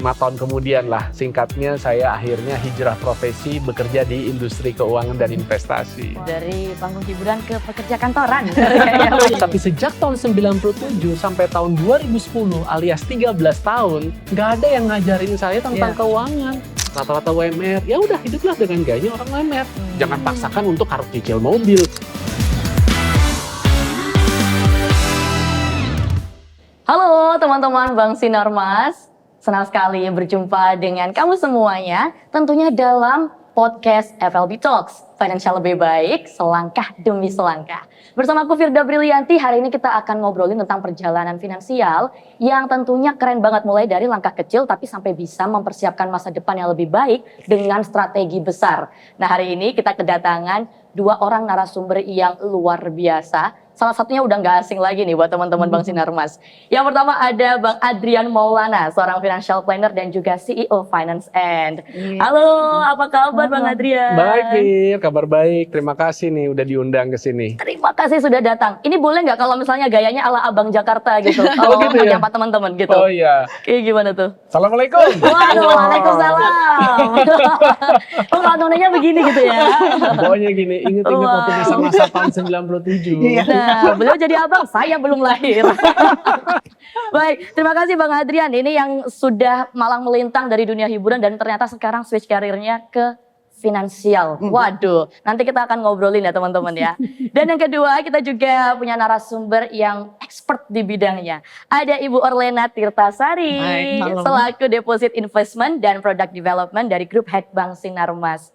5 tahun kemudian lah, singkatnya saya akhirnya hijrah profesi bekerja di industri keuangan dan investasi. Dari panggung hiburan ke pekerja kantoran. Tapi sejak tahun 97 sampai tahun 2010 alias 13 tahun, nggak ada yang ngajarin saya tentang keuangan. Rata-rata UMR, ya udah hiduplah dengan gayanya orang UMR. Jangan paksakan untuk harus cicil mobil. Halo teman-teman Bang Sinarmas, senang sekali berjumpa dengan kamu semuanya. Tentunya dalam podcast FLB Talks, Financial Lebih Baik, Selangkah Demi Selangkah. Bersama aku Firda Brilianti, hari ini kita akan ngobrolin tentang perjalanan finansial yang tentunya keren banget, mulai dari langkah kecil tapi sampai bisa mempersiapkan masa depan yang lebih baik dengan strategi besar. Nah, hari ini kita kedatangan 2 orang narasumber yang luar biasa. Salah satunya udah nggak asing lagi nih buat teman-teman Bang Sinarmas. Yang pertama ada Bang Adrian Maulana, seorang financial planner dan juga CEO Finance End. Halo, apa kabar Bang Adrian? Baik, Fir. Kabar baik. Terima kasih nih udah diundang ke sini. Terima kasih sudah datang. Ini boleh nggak kalau misalnya gayanya ala Abang Jakarta gitu? Kalau gitu ya? menyapa teman-teman gitu. Oh iya. Kayak gimana tuh? Assalamualaikum. Waduh, waalaikumsalam. Kok ngadonanya begini gitu ya? Pokoknya gini, inget-inget waktu masa-masa tahun 97. Nah, beliau jadi abang, saya belum lahir. Baik, terima kasih Bang Adrian. Ini yang sudah malang melintang dari dunia hiburan dan ternyata sekarang switch karirnya ke finansial. Waduh, nanti kita akan ngobrolin ya teman-teman ya. Dan yang kedua, kita juga punya narasumber yang expert di bidangnya. Ada Ibu Orlena Tirtasari, selaku Deposit Investment dan Product Development dari Grup Head Bank Sinarmas.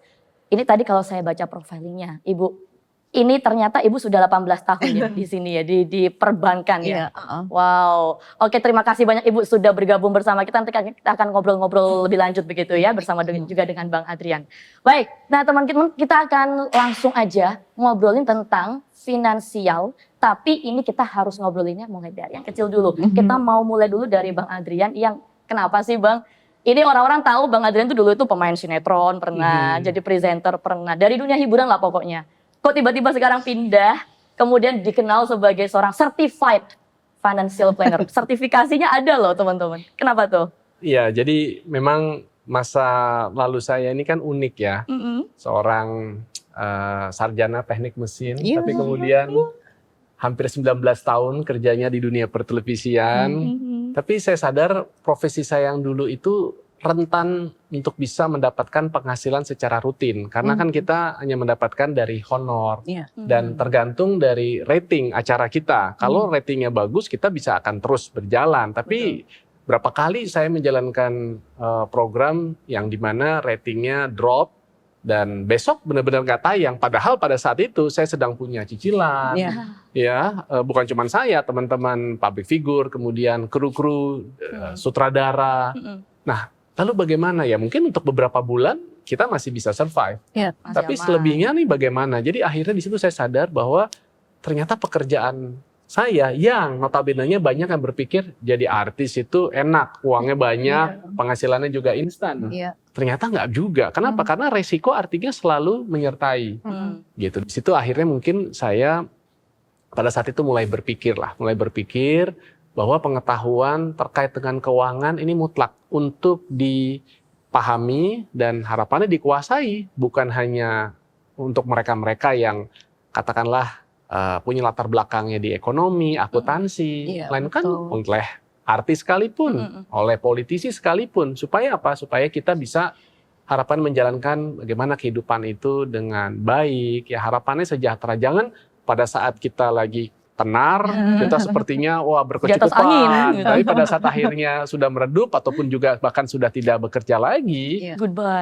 Ini tadi kalau saya baca profilingnya, Ibu, ini ternyata Ibu sudah 18 tahun ya di sini ya, di perbankan ya. Wow. Oke, terima kasih banyak Ibu sudah bergabung bersama kita. Nanti kita akan ngobrol-ngobrol lebih lanjut begitu ya, bersama juga dengan Bang Adrian. Baik, nah teman-teman, kita akan langsung aja ngobrolin tentang finansial. Tapi ini kita harus ngobrolinnya mulai dari yang kecil dulu. Kita mau mulai dulu dari Bang Adrian yang kenapa sih Bang? Ini orang-orang tahu Bang Adrian itu dulu itu pemain sinetron pernah, jadi presenter pernah. Dari dunia hiburan lah pokoknya. Kok tiba-tiba sekarang pindah, kemudian dikenal sebagai seorang certified financial planner. Sertifikasinya ada loh teman-teman. Kenapa tuh? Iya, jadi memang masa lalu saya ini kan unik ya. Seorang sarjana teknik mesin, tapi kemudian hampir 19 tahun kerjanya di dunia pertelevisian. Tapi saya sadar profesi saya yang dulu itu rentan untuk bisa mendapatkan penghasilan secara rutin. Karena kan kita hanya mendapatkan dari honor. Dan tergantung dari rating acara kita. Kalau ratingnya bagus, kita bisa akan terus berjalan. Tapi berapa kali saya menjalankan program yang dimana ratingnya drop. Dan besok benar-benar nggak tayang. Padahal pada saat itu saya sedang punya cicilan. Ya, bukan cuma saya, teman-teman public figure, kemudian kru-kru, sutradara. Nah, lalu bagaimana ya? Mungkin untuk beberapa bulan kita masih bisa survive. Tapi selebihnya nih bagaimana? Jadi akhirnya di situ saya sadar bahwa ternyata pekerjaan saya yang notabene-nya banyak yang berpikir jadi artis itu enak, uangnya banyak, penghasilannya juga instan. Ternyata nggak juga. Kenapa? Karena resiko artinya selalu menyertai. Gitu. Di situ akhirnya mungkin saya pada saat itu mulai berpikir bahwa pengetahuan terkait dengan keuangan ini mutlak untuk dipahami dan harapannya dikuasai, bukan hanya untuk mereka-mereka yang katakanlah punya latar belakangnya di ekonomi, akuntansi, melainkan oleh artis sekalipun, oleh politisi sekalipun, supaya apa? Supaya kita bisa harapan menjalankan bagaimana kehidupan itu dengan baik, ya harapannya sejahtera. Jangan pada saat kita lagi tenar, kita sepertinya wah berkecukupan. Tapi pada saat akhirnya sudah meredup ataupun juga bahkan sudah tidak bekerja lagi,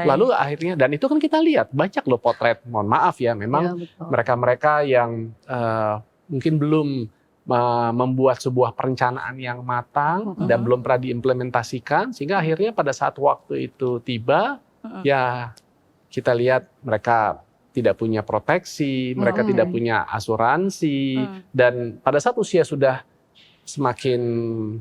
lalu akhirnya, dan itu kan kita lihat banyak loh potret, mohon maaf ya, memang mereka-mereka yang mungkin belum membuat sebuah perencanaan yang matang dan belum pernah diimplementasikan, sehingga akhirnya pada saat waktu itu tiba, ya kita lihat mereka tidak punya proteksi, mereka tidak punya asuransi, dan pada saat usia sudah semakin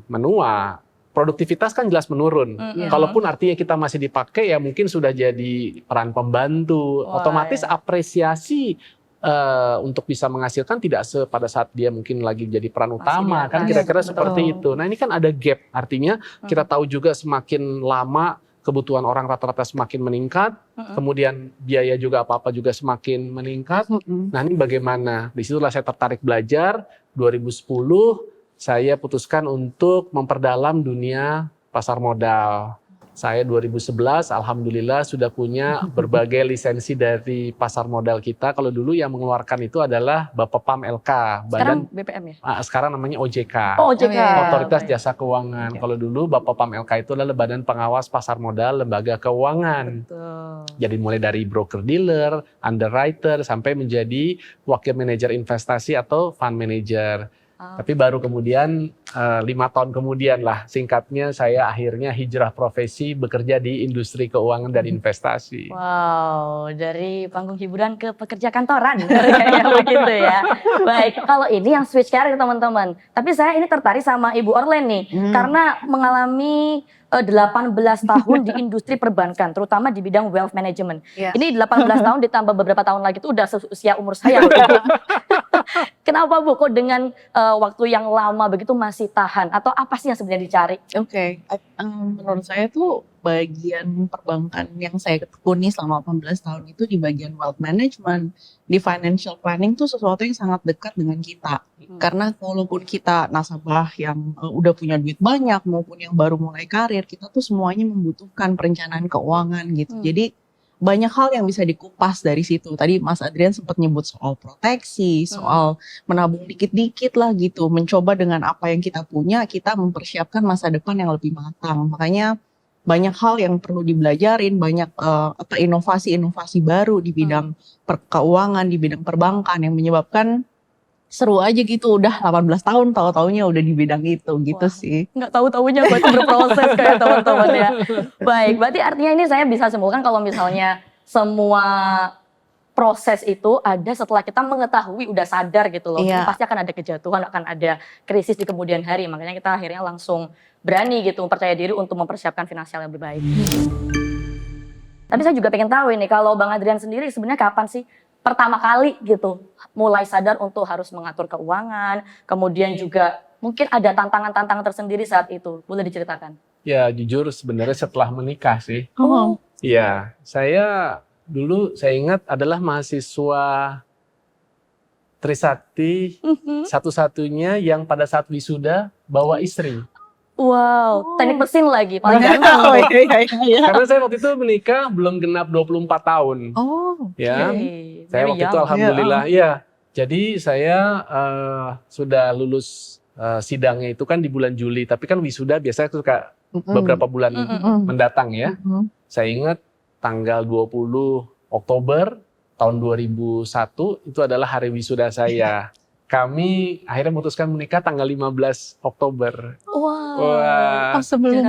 menua, produktivitas kan jelas menurun. Kalaupun artinya kita masih dipakai, ya mungkin sudah jadi peran pembantu, otomatis apresiasi untuk bisa menghasilkan tidak pada saat dia mungkin lagi jadi peran utama kan, dia kira-kira betul. seperti itu. Nah ini kan ada gap, artinya kita tahu juga semakin lama kebutuhan orang rata-rata semakin meningkat, kemudian biaya juga apa-apa juga semakin meningkat. Nah ini bagaimana? Disitulah saya tertarik belajar. 2010 saya putuskan untuk memperdalam dunia pasar modal. Saya 2011 alhamdulillah sudah punya berbagai lisensi dari pasar modal kita. Kalau dulu yang mengeluarkan itu adalah Bapepam LK, Sekarang BPM ya? sekarang namanya OJK. Oh, OJK. Otoritas Jasa Keuangan. Kalau dulu Bapepam LK itu adalah Badan Pengawas Pasar Modal Lembaga Keuangan. Betul. Jadi mulai dari broker dealer, underwriter, sampai menjadi wakil manajer investasi atau fund manager. Tapi baru kemudian 5 tahun kemudian lah, singkatnya saya akhirnya hijrah profesi bekerja di industri keuangan dan investasi. Wow, dari panggung hiburan ke pekerja kantoran, kayak begitu ya. Baik, kalau ini yang switch career teman-teman. Tapi saya ini tertarik sama Ibu Orlen nih, karena mengalami 18 tahun di industri perbankan, terutama di bidang wealth management. Ini 18 tahun ditambah beberapa tahun lagi itu udah seusia umur saya loh, Ibu. Kenapa Bu, kok dengan waktu yang lama begitu masih tahan? Atau apa sih yang sebenarnya dicari? Oke, menurut saya tuh bagian perbankan yang saya tekuni selama 18 tahun itu di bagian wealth management, di financial planning tuh sesuatu yang sangat dekat dengan kita. Karena walaupun kita nasabah yang udah punya duit banyak maupun yang baru mulai karir, kita tuh semuanya membutuhkan perencanaan keuangan gitu. Jadi banyak hal yang bisa dikupas dari situ. Tadi Mas Adrian sempat nyebut soal proteksi, soal menabung dikit-dikit lah gitu. Mencoba dengan apa yang kita punya, kita mempersiapkan masa depan yang lebih matang. Makanya banyak hal yang perlu dibelajarin, banyak inovasi-inovasi baru di bidang keuangan, di bidang perbankan yang menyebabkan seru aja gitu. Udah 18 tahun tahu-taunya udah di bidang itu gitu. Wah, sih. Nggak tahu-taunya berarti berproses kayak teman-teman ya. Baik, berarti artinya ini saya bisa simpulkan kalau misalnya semua proses itu ada setelah kita mengetahui, udah sadar gitu loh. Pasti akan ada kejatuhan, akan ada krisis di kemudian hari. Makanya kita akhirnya langsung berani gitu, percaya diri untuk mempersiapkan finansial yang lebih baik. Tapi saya juga pengen tahu ini, kalau Bang Adrian sendiri sebenarnya kapan sih pertama kali gitu mulai sadar untuk harus mengatur keuangan, kemudian juga mungkin ada tantangan-tantangan tersendiri saat itu, boleh diceritakan? Ya jujur sebenarnya setelah menikah sih. Iya, saya ingat adalah mahasiswa Trisakti satu-satunya yang pada saat wisuda bawa istri. Wow, teknik mesin lagi, paling ganteng. Karena saya waktu itu menikah belum genap 24 tahun. Ya, saya waktu itu alhamdulillah, ya. Jadi saya sudah lulus sidangnya itu kan di bulan Juli, tapi kan wisuda biasanya suka beberapa bulan mendatang ya. Saya ingat tanggal 20 Oktober tahun 2001 itu adalah hari wisuda saya. Kami akhirnya memutuskan menikah tanggal 15 Oktober. Wah.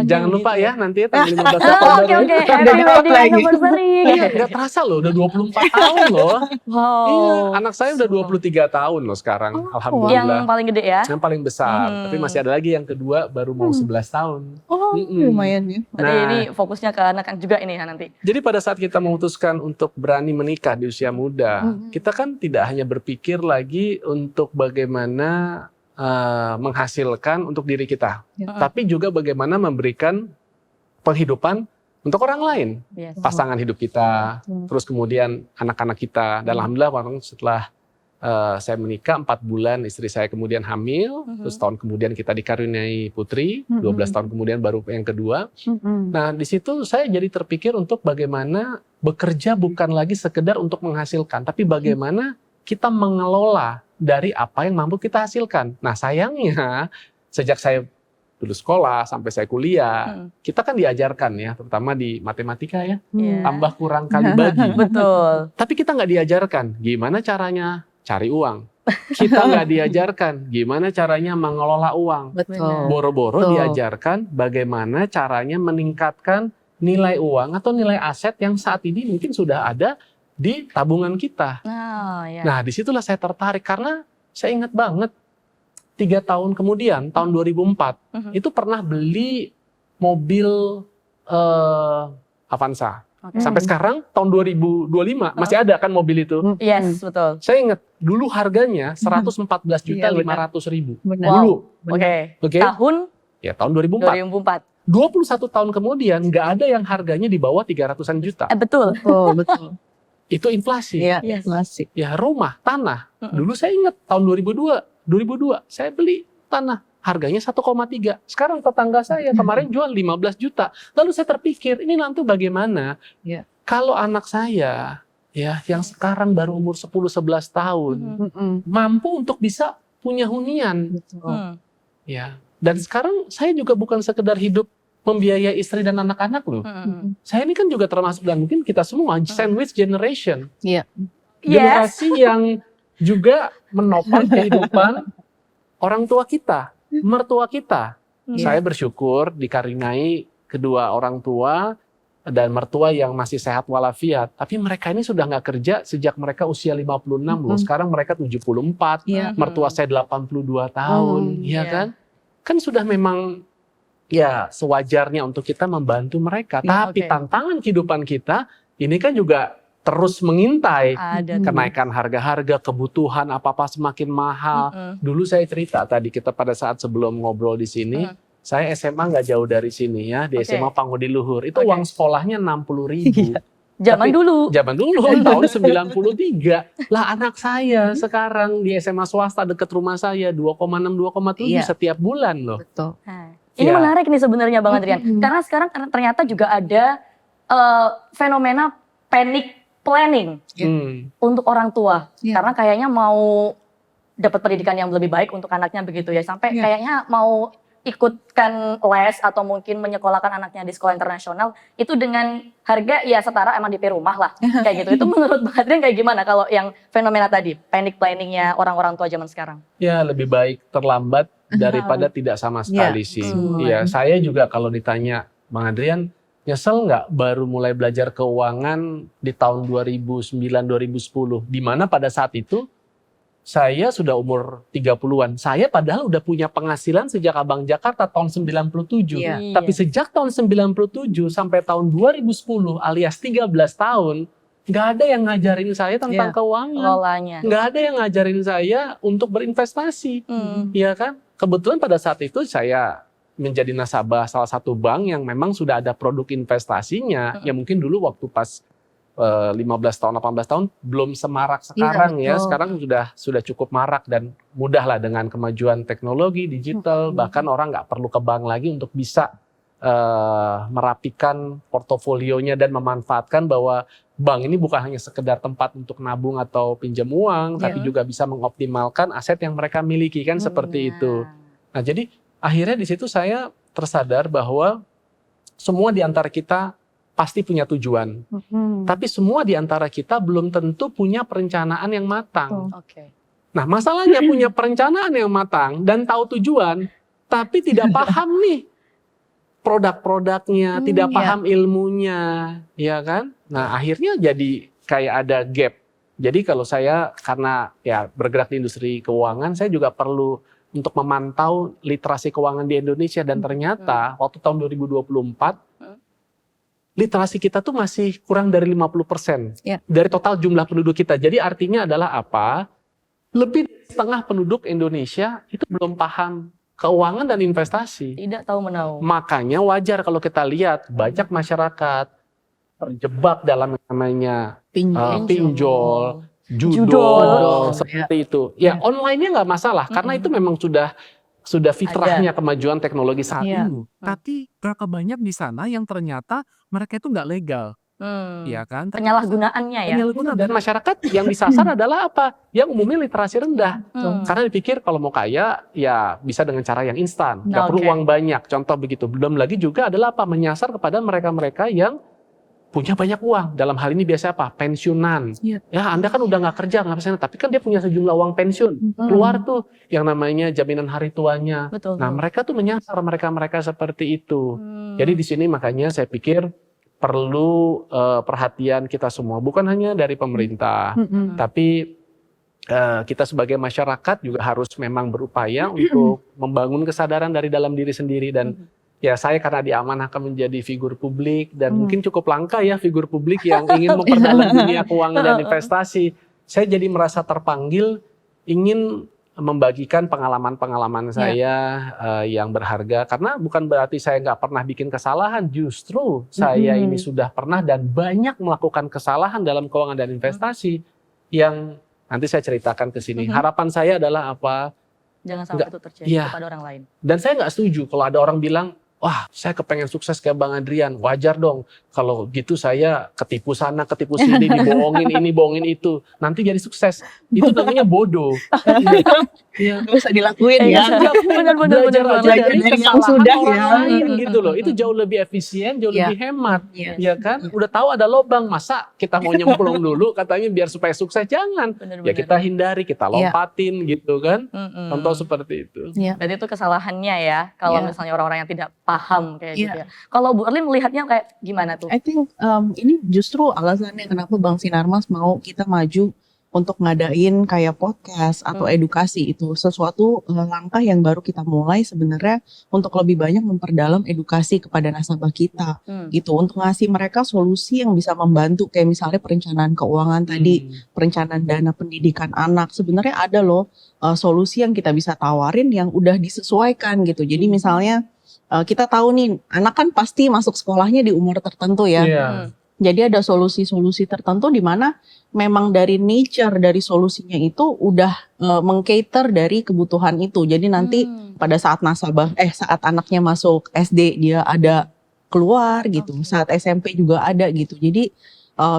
Jangan lupa ya nanti ya tanggal 15 Oktober. Oke. Happy wedding anniversary. Nggak terasa loh, udah 24 tahun loh. Wow. Iya, anak saya udah 23 tahun loh sekarang. Alhamdulillah. Yang paling gede ya? Yang paling besar. Tapi masih ada lagi yang kedua baru mau 11 tahun. Lumayan ya. Berarti ini fokusnya ke anak juga ini ya nanti. Jadi pada saat kita memutuskan untuk berani menikah di usia muda, kita kan tidak hanya berpikir lagi untuk bagaimana menghasilkan untuk diri kita, tapi juga bagaimana memberikan penghidupan untuk orang lain, pasangan hidup kita, terus kemudian anak-anak kita. Dan alhamdulillah setelah saya menikah 4 bulan istri saya kemudian hamil, terus tahun kemudian kita dikaruniai putri, 12 tahun kemudian baru yang kedua. Nah di situ saya jadi terpikir untuk bagaimana bekerja bukan lagi sekedar untuk menghasilkan, tapi bagaimana kita mengelola dari apa yang mampu kita hasilkan. Nah sayangnya sejak saya lulus sekolah sampai saya kuliah, kita kan diajarkan ya, terutama di matematika ya, tambah kurang kali bagi. Betul. Tapi kita nggak diajarkan gimana caranya cari uang. Kita nggak diajarkan gimana caranya mengelola uang. Betul. Boro-boro diajarkan bagaimana caranya meningkatkan nilai uang atau nilai aset yang saat ini mungkin sudah ada di tabungan kita. Nah, disitulah saya tertarik karena saya ingat banget 3 tahun kemudian, tahun 2004, itu pernah beli mobil Avanza. Oke. Sampai sekarang tahun 2025 masih ada kan mobil itu. Yes, betul. Saya ingat dulu harganya 114.500.000. Benar. Dulu. Oke. Oke. Tahun Ya tahun 2004. 2004. 21 tahun kemudian nggak ada yang harganya di bawah 300-an juta. Betul. Betul. Itu inflasi. Iya, Yes. inflasi. Ya rumah, tanah. Dulu saya ingat tahun 2002 saya beli tanah harganya 1,3. Sekarang tetangga saya kemarin jual 15 juta. Lalu saya terpikir, ini nanti bagaimana Iya. kalau anak saya ya yang sekarang baru umur 10-11 tahun mampu untuk bisa punya hunian. Betul. Ya. Dan sekarang saya juga bukan sekedar hidup membiayai istri dan anak-anak loh. Saya ini kan juga termasuk, dan mungkin kita semua sandwich generation. Iya. Generasi yang juga menopang kehidupan orang tua kita, mertua kita. Saya bersyukur dikarenai kedua orang tua dan mertua yang masih sehat walafiat. Tapi mereka ini sudah nggak kerja sejak mereka usia 56 loh. Sekarang mereka 74, Iya. mertua saya 82 tahun, ya iya. kan? Kan sudah memang ya sewajarnya untuk kita membantu mereka. Ya, Tapi oke. tantangan kehidupan kita ini kan juga terus mengintai. Ada. Kenaikan harga-harga, kebutuhan apa-apa semakin mahal. Dulu saya cerita tadi kita pada saat sebelum ngobrol di sini, saya SMA nggak jauh dari sini ya, di Oke. SMA Pangudi Luhur. Itu Oke. uang sekolahnya 60.000. Zaman Tapi- dulu. Zaman dulu tahun 93. Lah anak saya sekarang di SMA swasta dekat rumah saya 2,6 2,7 Iya. setiap bulan loh. Betul. Nah, ini Ya. menarik nih sebenarnya Bang Adrian. Karena sekarang ternyata juga ada fenomena panic planning Hmm. untuk orang tua. Iya. Karena kayaknya mau dapat pendidikan yang lebih baik untuk anaknya begitu ya. Sampai Iya. kayaknya mau ikutkan les atau mungkin menyekolahkan anaknya di sekolah internasional itu dengan harga ya setara emang DP rumah lah kayak gitu. Itu menurut Bang Adrian kayak gimana kalau yang fenomena tadi panic planningnya orang-orang tua zaman sekarang? Ya lebih baik terlambat daripada tidak sama sekali sih. Iya, saya juga kalau ditanya Bang Adrian, nyesel nggak baru mulai belajar keuangan di tahun 2009-2010, di mana pada saat itu saya sudah umur 30-an. Saya padahal udah punya penghasilan sejak Abang Jakarta tahun 97. Iya. Tapi sejak tahun 97 sampai tahun 2010 alias 13 tahun, nggak ada yang ngajarin saya tentang Iya. keuangan. Polanya. Nggak ada yang ngajarin saya untuk berinvestasi. Hmm. Iya kan? Kebetulan pada saat itu saya menjadi nasabah salah satu bank yang memang sudah ada produk investasinya. Ya mungkin dulu waktu pas 15 tahun, 18 tahun belum semarak sekarang ya. betul. Sekarang sudah cukup marak dan mudah lah dengan kemajuan teknologi digital. Bahkan orang nggak perlu ke bank lagi untuk bisa merapikan portofolionya dan memanfaatkan bahwa bank ini bukan hanya sekedar tempat untuk nabung atau pinjam uang, tapi juga bisa mengoptimalkan aset yang mereka miliki kan seperti itu. Nah, jadi akhirnya di situ saya tersadar bahwa semua di antara kita pasti punya tujuan. Tapi semua di antara kita belum tentu punya perencanaan yang matang. Oke. Nah, masalahnya punya perencanaan yang matang dan tahu tujuan, tapi tidak paham nih produk-produknya, tidak paham ilmunya, ya kan? Nah, akhirnya jadi kayak ada gap. Jadi kalau saya karena ya bergerak di industri keuangan, saya juga perlu untuk memantau literasi keuangan di Indonesia dan ternyata waktu tahun 2024 literasi kita tuh masih kurang dari 50% dari total jumlah penduduk kita. Jadi artinya adalah apa? Lebih dari setengah penduduk Indonesia itu belum paham keuangan dan investasi. Tidak tahu menahu. Makanya wajar kalau kita lihat banyak masyarakat terjebak dalam yang namanya pinjol, judol, seperti itu. Ya online-nya nggak masalah karena itu memang sudah fitrahnya kemajuan teknologi saat ini. Tapi berapa banyak di sana yang ternyata mereka itu nggak legal, ya kan? Penyalahgunaannya ya. Penyalahgunaan. Dan masyarakat yang disasar adalah apa? Yang umumnya literasi rendah. Karena dipikir kalau mau kaya, ya bisa dengan cara yang instan. Nggak perlu uang banyak, contoh begitu. Belum lagi juga adalah apa? Menyasar kepada mereka-mereka yang punya banyak uang. Dalam hal ini biasa apa? Pensiunan. Ya, Anda kan udah nggak kerja, nggak bisa, tapi kan dia punya sejumlah uang pensiun. Keluar tuh yang namanya jaminan hari tuanya. Betul. Nah, mereka tuh menyasar mereka-mereka seperti itu. Jadi di sini makanya saya pikir perlu perhatian kita semua, bukan hanya dari pemerintah, tapi kita sebagai masyarakat juga harus memang berupaya untuk membangun kesadaran dari dalam diri sendiri dan ya saya karena diamanahkan menjadi figur publik dan mungkin cukup langka ya figur publik yang ingin memperdalam dunia keuangan dan investasi. Saya jadi merasa terpanggil ingin membagikan pengalaman-pengalaman saya yang berharga, karena bukan berarti saya nggak pernah bikin kesalahan, justru saya ini sudah pernah dan banyak melakukan kesalahan dalam keuangan dan investasi yang nanti saya ceritakan ke sini. Harapan saya adalah apa? Jangan sampai itu terjadi kepada orang lain. Dan saya nggak setuju kalau ada orang bilang, wah saya kepengen sukses kayak Bang Adrian, wajar dong kalau gitu saya ketipu sana, ketipu sini, dibohongin ini, bohongin itu, nanti jadi sukses. Itu namanya bodoh. Ya, nggak usah dilakuin ya. Benar-benar Belajar aja dari yang kesalahan sudah orang ya. lain gitu loh. Itu jauh lebih efisien, jauh lebih hemat, ya kan? Udah tahu ada lobang, masa kita mau nyemplung dulu katanya biar supaya sukses, jangan. Ya kita hindari, kita lompatin gitu kan. Contoh seperti itu. Berarti itu kesalahannya ya, kalau misalnya orang-orang yang tidak paham kayak gitu ya. Kalau Bu Erlin melihatnya kayak gimana tuh? I think ini justru alasannya kenapa Bang Sinarmas mau kita maju untuk ngadain kayak podcast atau edukasi. Itu sesuatu langkah yang baru kita mulai sebenarnya untuk lebih banyak memperdalam edukasi kepada nasabah kita gitu, untuk ngasih mereka solusi yang bisa membantu, kayak misalnya perencanaan keuangan tadi, perencanaan dana pendidikan anak. Sebenarnya ada loh solusi yang kita bisa tawarin yang udah disesuaikan gitu. Jadi misalnya kita tahu nih anak kan pasti masuk sekolahnya di umur tertentu ya. Jadi ada solusi-solusi tertentu di mana memang dari nature dari solusinya itu udah meng-cater dari kebutuhan itu. Jadi nanti pada saat saat anaknya masuk SD dia ada keluar gitu. Saat SMP juga ada gitu. Jadi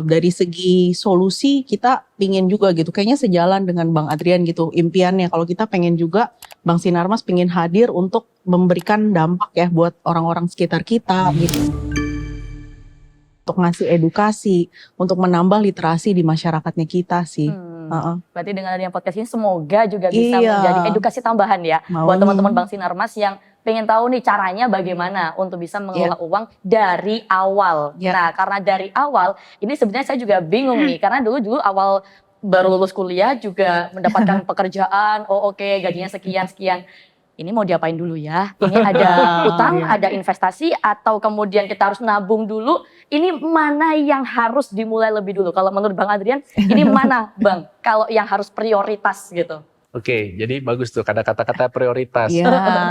dari segi solusi kita pingin juga gitu. Kayaknya sejalan dengan Bang Adrian gitu impiannya. Kalau kita pengen juga Bang Sinarmas pengen hadir untuk memberikan dampak ya buat orang-orang sekitar kita gitu. Untuk ngasih edukasi, untuk menambah literasi di masyarakatnya kita sih. Berarti dengan adanya podcast ini semoga juga bisa menjadi edukasi tambahan ya buat teman-teman Bang Sinarmas yang pengen tahu nih caranya bagaimana untuk bisa mengelola uang dari awal. Nah, karena dari awal ini sebenarnya saya juga bingung nih, karena dulu awal baru lulus kuliah juga mendapatkan pekerjaan, gajinya sekian. Ini mau diapain dulu ya? Ini ada utang, ada investasi, atau kemudian kita harus nabung dulu. Ini mana yang harus dimulai lebih dulu? Kalau menurut Bang Adrian, ini mana Bang? Kalau yang harus prioritas gitu. Oke, jadi bagus tuh kata-kata prioritas.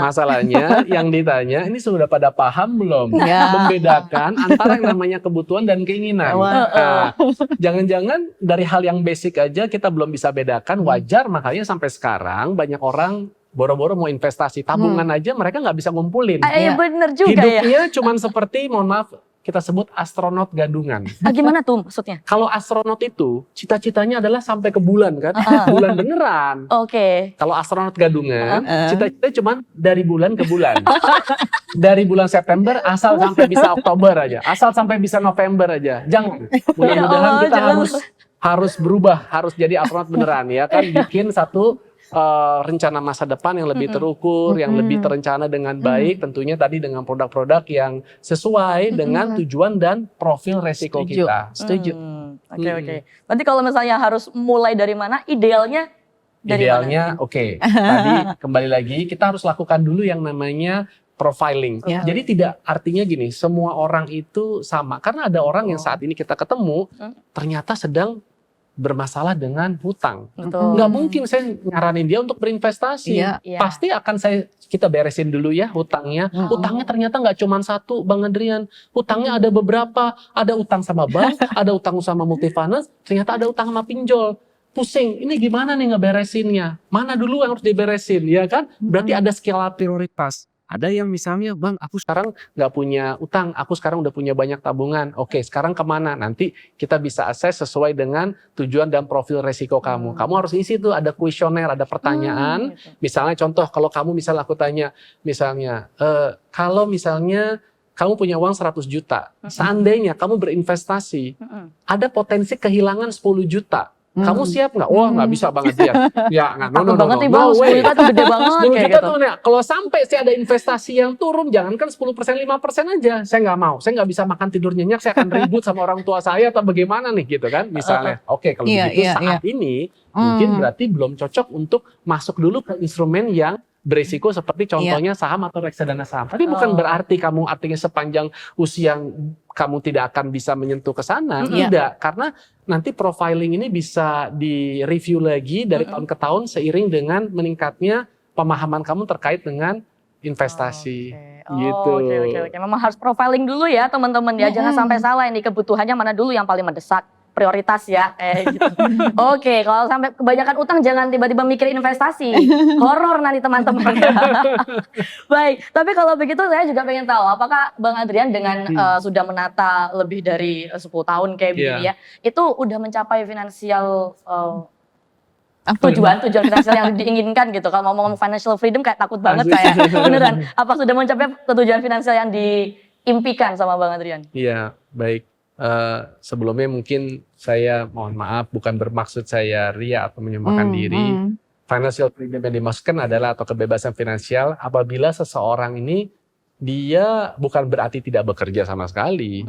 Masalahnya yang ditanya, ini sudah pada paham belum? Membedakan antara yang namanya kebutuhan dan keinginan. Jangan-jangan dari hal yang basic aja kita belum bisa bedakan, wajar makanya sampai sekarang banyak orang boro-boro mau investasi, tabungan aja mereka nggak bisa ngumpulin. Bener juga hidupnya cuman seperti, mohon maaf, kita sebut astronot gadungan. Gimana tuh maksudnya? Kalau astronot itu cita-citanya adalah sampai ke bulan kan, bulan beneran. Kalau astronot gadungan, cita-citanya cuman dari bulan ke bulan. Dari bulan September asal sampai bisa Oktober aja, asal sampai bisa November aja. Jangan. Mudah-mudahan kita harus berubah, harus jadi astronot beneran ya kan, bikin satu rencana masa depan yang lebih terukur, yang lebih terencana dengan baik, tentunya tadi dengan produk-produk yang sesuai dengan tujuan dan profil resiko kita. Setuju. Oke. Berarti kalau misalnya harus mulai dari mana, idealnya dari Idealnya mana? Tadi kembali lagi kita harus lakukan dulu yang namanya profiling. Jadi tidak artinya gini, semua orang itu sama. Karena ada orang yang saat ini kita ketemu ternyata sedang bermasalah dengan hutang. Nggak mungkin saya nyaranin dia untuk berinvestasi. Pasti akan kita beresin dulu ya hutangnya. Hutangnya ternyata nggak cuma satu, Bang Adrian. Hutangnya ada beberapa. Ada utang sama bank, ada utang sama multifinance, ternyata ada utang sama pinjol. Pusing, ini gimana nih ngeberesinnya? Mana dulu yang harus diberesin, ya kan? Berarti ada skala prioritas. Ada yang misalnya, Bang, aku sekarang nggak punya utang, aku sekarang udah punya banyak tabungan. Oke, sekarang kemana? Nanti kita bisa akses sesuai dengan tujuan dan profil resiko kamu. Kamu harus isi tuh, ada kuesioner, ada pertanyaan. Misalnya contoh, kalau kamu misalnya aku tanya, misalnya, kalau misalnya kamu punya uang 100 juta, seandainya kamu berinvestasi, ada potensi kehilangan 10 juta. Kamu siap nggak? Wah, nggak bisa banget dia. Ya, nggak, no way. 10 juta tuh gede banget. 10 juta tuh, kalau sampai saya ada investasi yang turun, jangankan 10%, 5% aja. Saya nggak mau. Saya nggak bisa makan tidur nyenyak. Saya akan ribut sama orang tua saya atau bagaimana nih, gitu kan? Misalnya. Oke, kalau begitu saat ini mungkin berarti belum cocok untuk masuk dulu ke instrumen yang berisiko seperti contohnya saham atau reksadana saham. Tapi bukan berarti kamu artinya sepanjang usia kamu tidak akan bisa menyentuh ke sana. Tidak, karena nanti profiling ini bisa di-review lagi dari tahun ke tahun seiring dengan meningkatnya pemahaman kamu terkait dengan investasi. Gitu. Oke. Memang harus profiling dulu ya teman-teman ya. Jangan sampai salah ini kebutuhannya mana dulu yang paling mendesak. Prioritas ya, gitu. Oke, kalau sampai kebanyakan utang jangan tiba-tiba mikir investasi, horor nanti teman-teman. Baik, tapi kalau begitu saya juga pengen tahu, apakah Bang Adrian dengan sudah menata lebih dari 10 tahun kayak begini ya, itu udah mencapai finansial tujuan finansial yang diinginkan gitu. Kalau ngomong financial freedom kayak takut banget saya, beneran. Apa sudah mencapai tujuan finansial yang diimpikan sama Bang Adrian? Iya, baik. Sebelumnya mungkin saya mohon maaf, bukan bermaksud saya ria atau menyembahkan diri. Financial freedom yang dimaksudkan adalah atau kebebasan finansial apabila seseorang ini dia bukan berarti tidak bekerja sama sekali,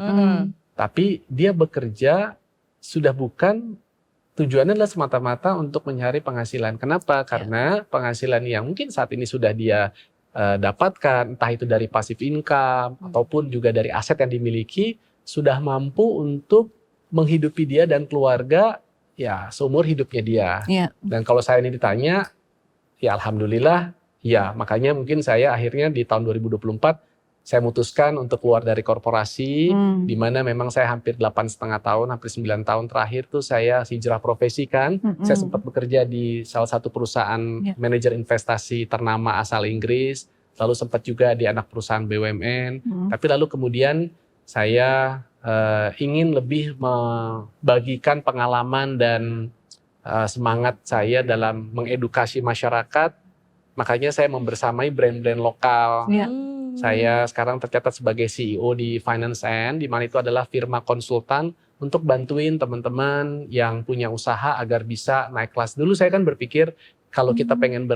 tapi dia bekerja sudah bukan tujuannya adalah semata-mata untuk mencari penghasilan. Kenapa? Karena penghasilan yang mungkin saat ini sudah dia dapatkan, entah itu dari passive income ataupun juga dari aset yang dimiliki, sudah mampu untuk menghidupi dia dan keluarga ya seumur hidupnya dia. Dan kalau saya ini ditanya, ya alhamdulillah, ya makanya mungkin saya akhirnya di tahun 2024 saya memutuskan untuk keluar dari korporasi, di mana memang saya hampir 8,5 tahun, hampir 9 tahun terakhir tuh saya hijrah profesi kan. Saya sempat bekerja di salah satu perusahaan manajer investasi ternama asal Inggris, lalu sempat juga di anak perusahaan BUMN, tapi lalu kemudian saya ingin lebih membagikan pengalaman dan semangat saya dalam mengedukasi masyarakat. Makanya saya membersamai brand-brand lokal. Saya sekarang tercatat sebagai CEO di Finance End, di mana itu adalah firma konsultan untuk bantuin teman-teman yang punya usaha agar bisa naik kelas. Dulu saya kan berpikir kalau kita pengen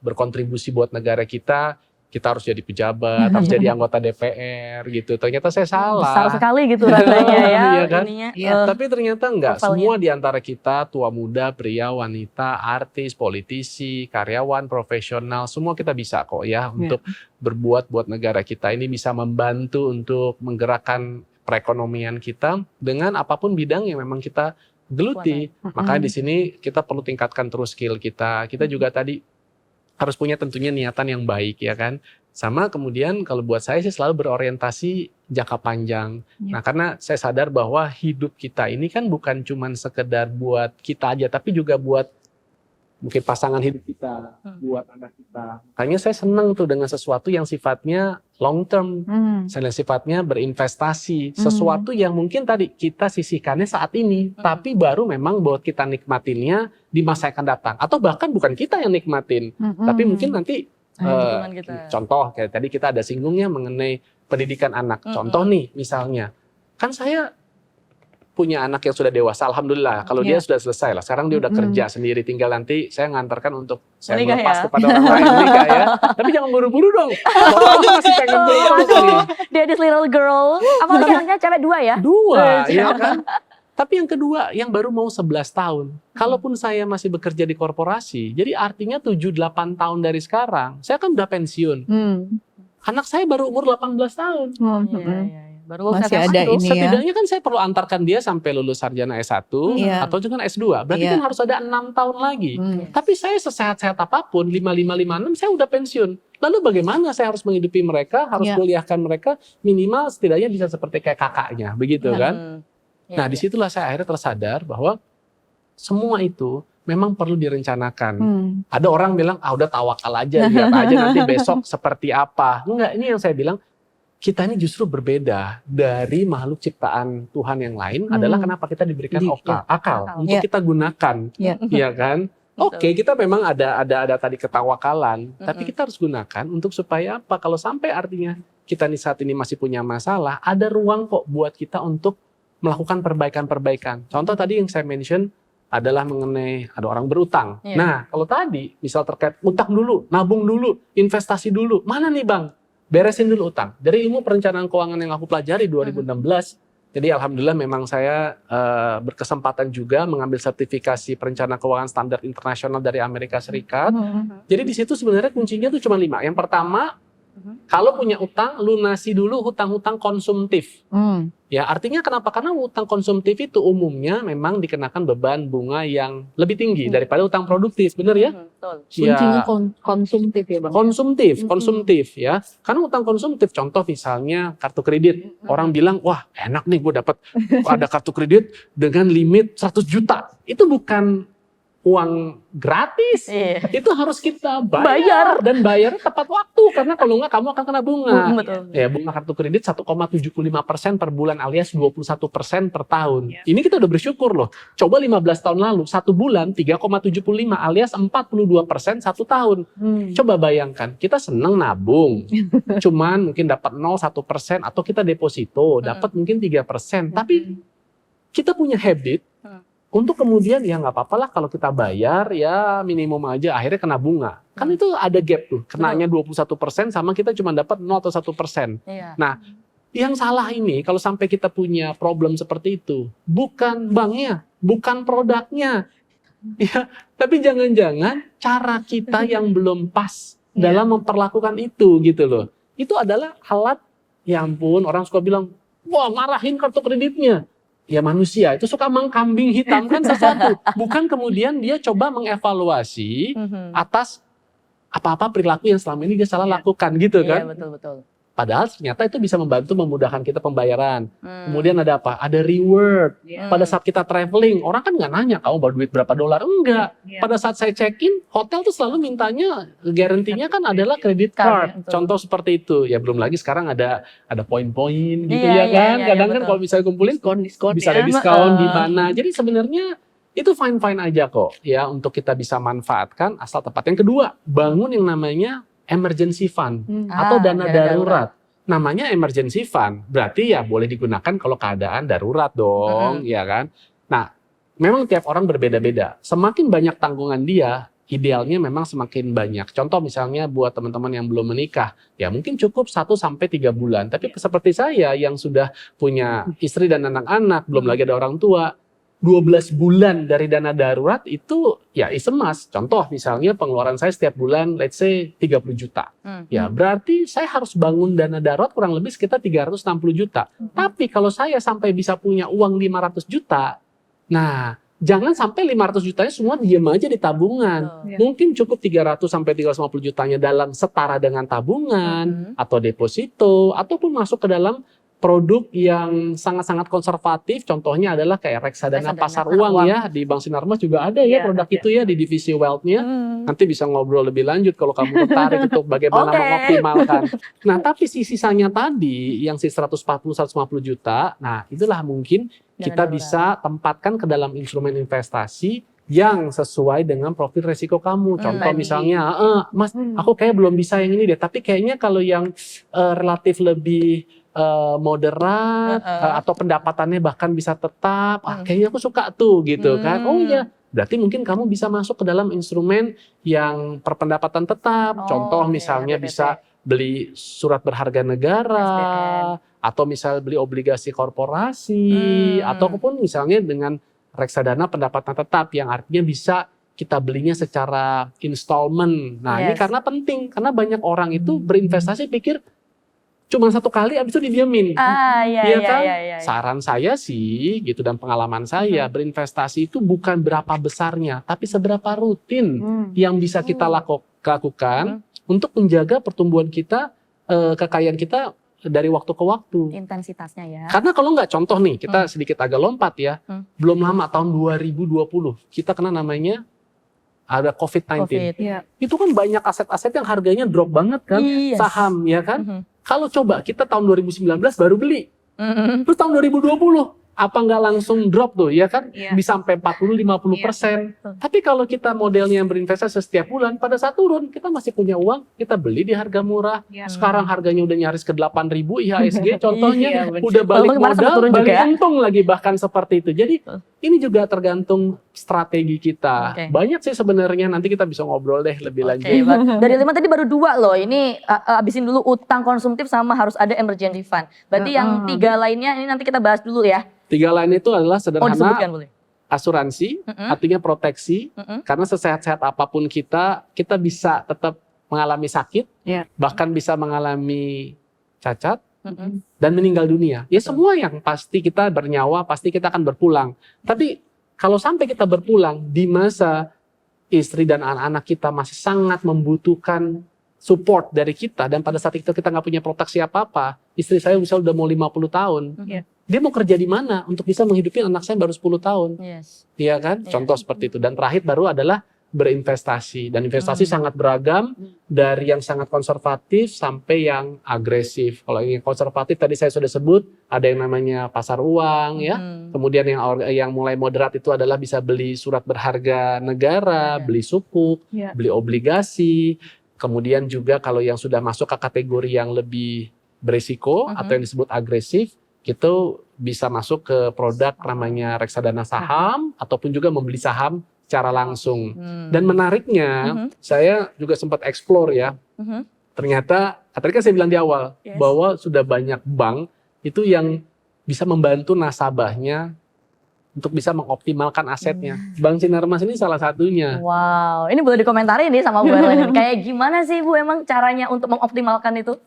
berkontribusi buat negara kita harus jadi pejabat, harus jadi anggota DPR gitu. Ternyata saya salah. Besar sekali gitu rasanya ya. Iya kan? Ininya, Tapi ternyata enggak. Semua di antara kita, tua muda, pria, wanita, artis, politisi, karyawan, profesional, semua kita bisa kok ya untuk berbuat buat negara kita. Ini bisa membantu untuk menggerakkan perekonomian kita dengan apapun bidang yang memang kita geluti. Makanya di sini kita perlu tingkatkan terus skill kita. Kita juga tadi harus punya tentunya niatan yang baik ya kan. Sama kemudian kalau buat saya sih selalu berorientasi jangka panjang. Nah karena saya sadar bahwa hidup kita ini kan bukan cuman sekedar buat kita aja, tapi juga buat mungkin pasangan hidup kita, buat anak kita. Makanya saya senang tuh dengan sesuatu yang sifatnya long term, sifatnya berinvestasi, sesuatu yang mungkin tadi kita sisihkannya saat ini, tapi baru memang buat kita nikmatinnya di masa yang akan datang. Atau bahkan bukan kita yang nikmatin, tapi mungkin nanti contoh kayak tadi kita ada singgungnya mengenai pendidikan anak. Contoh nih misalnya, kan saya punya anak yang sudah dewasa, alhamdulillah. Kalau dia sudah selesai lah, sekarang dia udah kerja sendiri, tinggal nanti saya ngantarkan untuk saya melepas kepada orang lain menikah ya. Tapi jangan buru-buru dong. Bapak aja masih pengen buru-buru. Daddy's little girl. Apalagi anaknya cewek 2 ya? 2, ya kan? Tapi yang kedua, yang baru mau 11 tahun. Kalaupun saya masih bekerja di korporasi, jadi artinya 7-8 tahun dari sekarang, saya kan udah pensiun. Anak saya baru umur 18 tahun. Baru masih ada ini ya. Setidaknya kan saya perlu antarkan dia sampai lulus sarjana S1 atau juga S2. Berarti kan harus ada 6 tahun lagi. Tapi saya sesehat-sehat apapun, 55-56 saya udah pensiun. Lalu bagaimana saya harus menghidupi mereka, harus kuliahkan mereka, minimal setidaknya bisa seperti kayak kakaknya, begitu kan? Nah disitulah saya akhirnya tersadar bahwa semua itu memang perlu direncanakan. Ada orang bilang, udah tawakal aja, lihat aja nanti besok seperti apa. Enggak, ini yang saya bilang, kita ini justru berbeda dari makhluk ciptaan Tuhan yang lain adalah kenapa kita diberikan akal untuk kita gunakan, ya kan? Oke, kita memang ada tadi ketawakalan, tapi kita harus gunakan untuk supaya apa? Kalau sampai artinya kita nih saat ini masih punya masalah, ada ruang kok buat kita untuk melakukan perbaikan-perbaikan. Contoh tadi yang saya mention adalah mengenai ada orang berutang. Nah, kalau tadi misal terkait utang dulu, nabung dulu, investasi dulu, mana nih Bang? Beresin dulu utang. Dari ilmu perencanaan keuangan yang aku pelajari 2016, Jadi alhamdulillah memang saya berkesempatan juga mengambil sertifikasi perencana keuangan standar internasional dari Amerika Serikat. Jadi di situ sebenarnya kuncinya tuh cuma 5. Yang pertama, kalau punya utang, lunasi dulu hutang-hutang konsumtif. Ya, artinya kenapa? Karena utang konsumtif itu umumnya memang dikenakan beban bunga yang lebih tinggi daripada utang produktif, benar ya? Betul. Kuncinya konsumtif ya Bang? Konsumtif ya. Karena utang konsumtif, contoh misalnya kartu kredit. Orang bilang, wah enak nih gue dapat ada kartu kredit dengan limit 100 juta. Itu bukan uang gratis, itu harus kita bayar dan bayar tepat waktu, karena kalau nggak kamu akan kena bunga. Ya, bunga kartu kredit 1,75% per bulan alias 21% per tahun. Ini kita udah bersyukur loh. Coba 15 tahun lalu, 1 bulan 3,75 alias 42% 1 tahun. Coba bayangkan, kita seneng nabung, cuman mungkin dapat 0,1% atau kita deposito, dapat mungkin 3%. Tapi kita punya habit untuk kemudian ya nggak apa-apa lah kalau kita bayar ya minimum aja, akhirnya kena bunga. Kan itu ada gap tuh, kenanya 21% sama kita cuma dapat 0 atau 1%. Nah, yang salah ini kalau sampai kita punya problem seperti itu, bukan banknya, bukan produknya, ya, tapi jangan-jangan cara kita yang belum pas dalam memperlakukan itu gitu loh. Itu adalah alat, ya ampun, orang suka bilang, wah marahin kartu kreditnya. Ya manusia itu suka mengkambing hitamkan sesuatu. Bukan kemudian dia coba mengevaluasi atas apa-apa perilaku yang selama ini dia salah lakukan gitu kan. Iya, betul. Padahal ternyata itu bisa membantu memudahkan kita pembayaran. Kemudian ada apa? Ada reward. Pada saat kita traveling, orang kan nggak nanya, kamu bawa duit berapa dolar? Enggak. Pada saat saya check-in, hotel tuh selalu mintanya, garantinya kan adalah credit card. Contoh seperti itu. Ya belum lagi sekarang ada poin-poin gitu ya kan. Kadang kan kalau misalnya kumpulin, bisa ada diskon di mana. Jadi sebenarnya itu fine-fine aja kok ya untuk kita bisa manfaatkan asal tepat. Yang kedua, bangun yang namanya emergency fund atau dana darurat. Namanya emergency fund, berarti ya boleh digunakan kalau keadaan darurat dong, ya kan? Nah, memang tiap orang berbeda-beda. Semakin banyak tanggungan dia, idealnya memang semakin banyak. Contoh misalnya buat teman-teman yang belum menikah, ya mungkin cukup 1-3 bulan. Tapi seperti saya yang sudah punya istri dan anak-anak, belum lagi ada orang tua, 12 bulan dari dana darurat itu ya is a must. Contoh misalnya pengeluaran saya setiap bulan let's say 30 juta. Ya berarti saya harus bangun dana darurat kurang lebih sekitar 360 juta. Tapi kalau saya sampai bisa punya uang 500 juta, nah jangan sampai 500 jutanya semua diem aja di tabungan. Mungkin cukup 300 sampai 350 jutanya dalam setara dengan tabungan atau deposito ataupun masuk ke dalam produk yang sangat-sangat konservatif, contohnya adalah kayak reksadana pasar uang ya, di Bank Sinarmas juga ada ya produk itu ya di divisi wealth-nya. Nanti bisa ngobrol lebih lanjut kalau kamu tertarik untuk bagaimana mengoptimalkan. Nah, tapi sisanya tadi yang 140-150 juta, nah itulah mungkin kita bisa tempatkan ke dalam instrumen investasi yang sesuai dengan profil resiko kamu. Contoh misalnya, Mas, aku kayak belum bisa yang ini deh, tapi kayaknya kalau yang relatif lebih moderat atau pendapatannya bahkan bisa tetap, kayaknya aku suka tuh gitu kan. Oh iya, berarti mungkin kamu bisa masuk ke dalam instrumen yang perpendapatan tetap. Contoh misalnya bisa beli surat berharga negara, atau misalnya beli obligasi korporasi, ataupun misalnya dengan reksadana pendapatan tetap yang artinya bisa kita belinya secara installment. Nah ini karena penting, karena banyak orang itu berinvestasi pikir cuma satu kali abis itu didiamin. Iya kan? Saran saya sih gitu dan pengalaman saya, berinvestasi itu bukan berapa besarnya, tapi seberapa rutin yang bisa kita lakukan untuk menjaga pertumbuhan kita, kekayaan kita dari waktu ke waktu. Intensitasnya ya. Karena kalau nggak, contoh nih, kita sedikit agak lompat ya, belum lama tahun 2020 kita kena namanya ada COVID-19. Itu kan banyak aset-aset yang harganya drop banget kan, saham ya kan. Kalau coba kita tahun 2019 baru beli, terus tahun 2020 apa nggak langsung drop tuh ya kan, bisa sampai 40-50%. Tapi kalau kita modelnya yang berinvestasi setiap bulan, pada saat turun kita masih punya uang, kita beli di harga murah. Sekarang harganya udah nyaris ke 8.000 IHSG contohnya, udah balik modal, balik untung lagi bahkan seperti itu. Jadi Ini juga tergantung strategi kita. Oke. Banyak sih sebenarnya, nanti kita bisa ngobrol deh lebih lanjut. Dari 5 tadi baru 2 loh. Ini abisin dulu utang konsumtif sama harus ada emergency fund. Berarti yang 3 lainnya ini nanti kita bahas dulu ya. 3 lain itu adalah sederhana, Disebutkan boleh. asuransi, artinya proteksi. Karena sesehat-sehat apapun kita bisa tetap mengalami sakit, bahkan bisa mengalami cacat, dan meninggal dunia. Ya semua yang pasti kita bernyawa, pasti kita akan berpulang. Tapi kalau sampai kita berpulang di masa istri dan anak-anak kita masih sangat membutuhkan support dari kita, dan pada saat itu kita nggak punya proteksi apa-apa, istri saya misalnya udah mau 50 tahun, dia mau kerja di mana untuk bisa menghidupi anak saya baru 10 tahun. Iya kan? Contoh seperti itu. Dan terakhir baru adalah berinvestasi, dan investasi sangat beragam, dari yang sangat konservatif sampai yang agresif. Kalau yang konservatif tadi saya sudah sebut, ada yang namanya pasar uang, ya. Kemudian yang mulai moderat itu adalah bisa beli surat berharga negara, beli sukuk, beli obligasi. Kemudian juga kalau yang sudah masuk ke kategori yang lebih berisiko atau yang disebut agresif, itu bisa masuk ke produk namanya reksadana saham ataupun juga membeli saham secara langsung. Dan menariknya, saya juga sempat explore ya. Ternyata, tadi kan saya bilang di awal, bahwa sudah banyak bank itu yang bisa membantu nasabahnya untuk bisa mengoptimalkan asetnya. Bank Sinarmas ini salah satunya. Wow, ini boleh dikomentarin nih sama Bu Erlin. Kayak gimana sih Bu emang caranya untuk mengoptimalkan itu?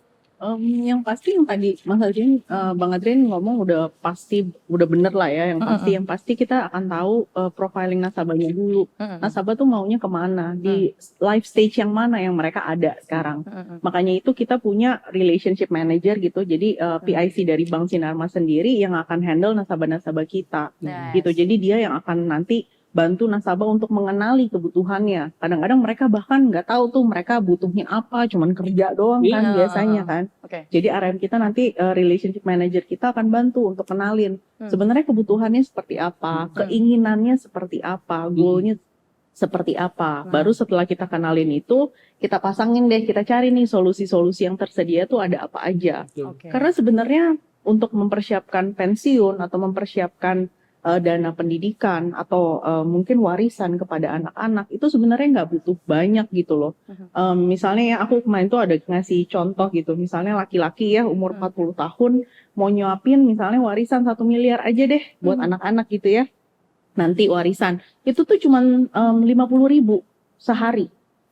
Yang pasti yang tadi Mas Adrian, Bang Adrian ngomong udah bener lah ya. Yang pasti kita akan tahu profiling nasabahnya dulu. Nasabah tuh maunya kemana, di life stage yang mana yang mereka ada sekarang. Makanya itu kita punya relationship manager gitu. Jadi PIC dari Bank Sinarmas sendiri yang akan handle nasabah-nasabah kita. Gitu. Jadi dia yang akan nanti bantu nasabah untuk mengenali kebutuhannya. Kadang-kadang mereka bahkan nggak tahu tuh mereka butuhnya apa, cuman kerja doang kan biasanya kan. Jadi RM kita nanti relationship manager kita akan bantu untuk kenalin sebenarnya kebutuhannya seperti apa, keinginannya seperti apa, goalnya seperti apa. Baru setelah kita kenalin itu, kita pasangin deh, kita cari nih solusi-solusi yang tersedia tuh ada apa aja. Karena sebenarnya untuk mempersiapkan pensiun atau mempersiapkan dana pendidikan atau mungkin warisan kepada anak-anak itu sebenarnya nggak butuh banyak gitu loh. Misalnya ya aku kemarin tuh ada ngasih contoh gitu, misalnya laki-laki ya umur 40 tahun mau nyuapin misalnya warisan 1 miliar aja deh buat anak-anak gitu ya. Nanti warisan itu tuh cuman 50.000 sehari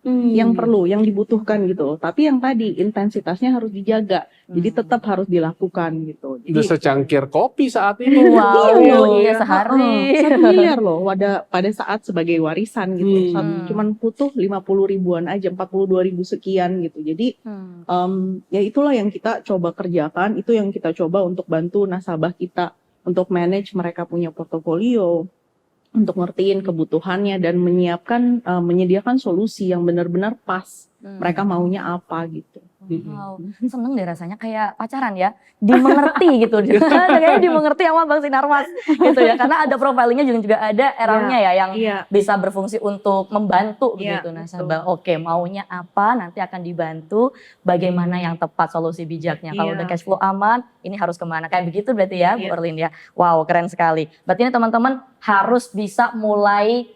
yang perlu, yang dibutuhkan gitu. Tapi yang tadi intensitasnya harus dijaga, jadi tetap harus dilakukan gitu. Jadi, Udah secangkir kopi saat ini. Iya sehari. 1 miliar loh pada saat sebagai warisan gitu. Cuman butuh 50.000-an aja, 42.000 sekian gitu. Jadi ya itulah yang kita coba kerjakan, itu yang kita coba untuk bantu nasabah kita untuk manage mereka punya portofolio, untuk ngertiin kebutuhannya dan menyediakan solusi yang benar-benar pas mereka maunya apa gitu. Wow, seneng deh rasanya kayak pacaran ya, dimengerti gitu. Kayaknya dimengerti sama Bang Sinarmas gitu ya, karena ada profilingnya juga ada RM-nya ya yang bisa berfungsi untuk membantu gitu nasabah. Oke, maunya apa nanti akan dibantu, bagaimana yang tepat solusi bijaknya. Kalau udah cash flow aman, ini harus kemana, kayak begitu berarti ya Bu Erlin ya. Wow, keren sekali. Berarti ini teman-teman harus bisa mulai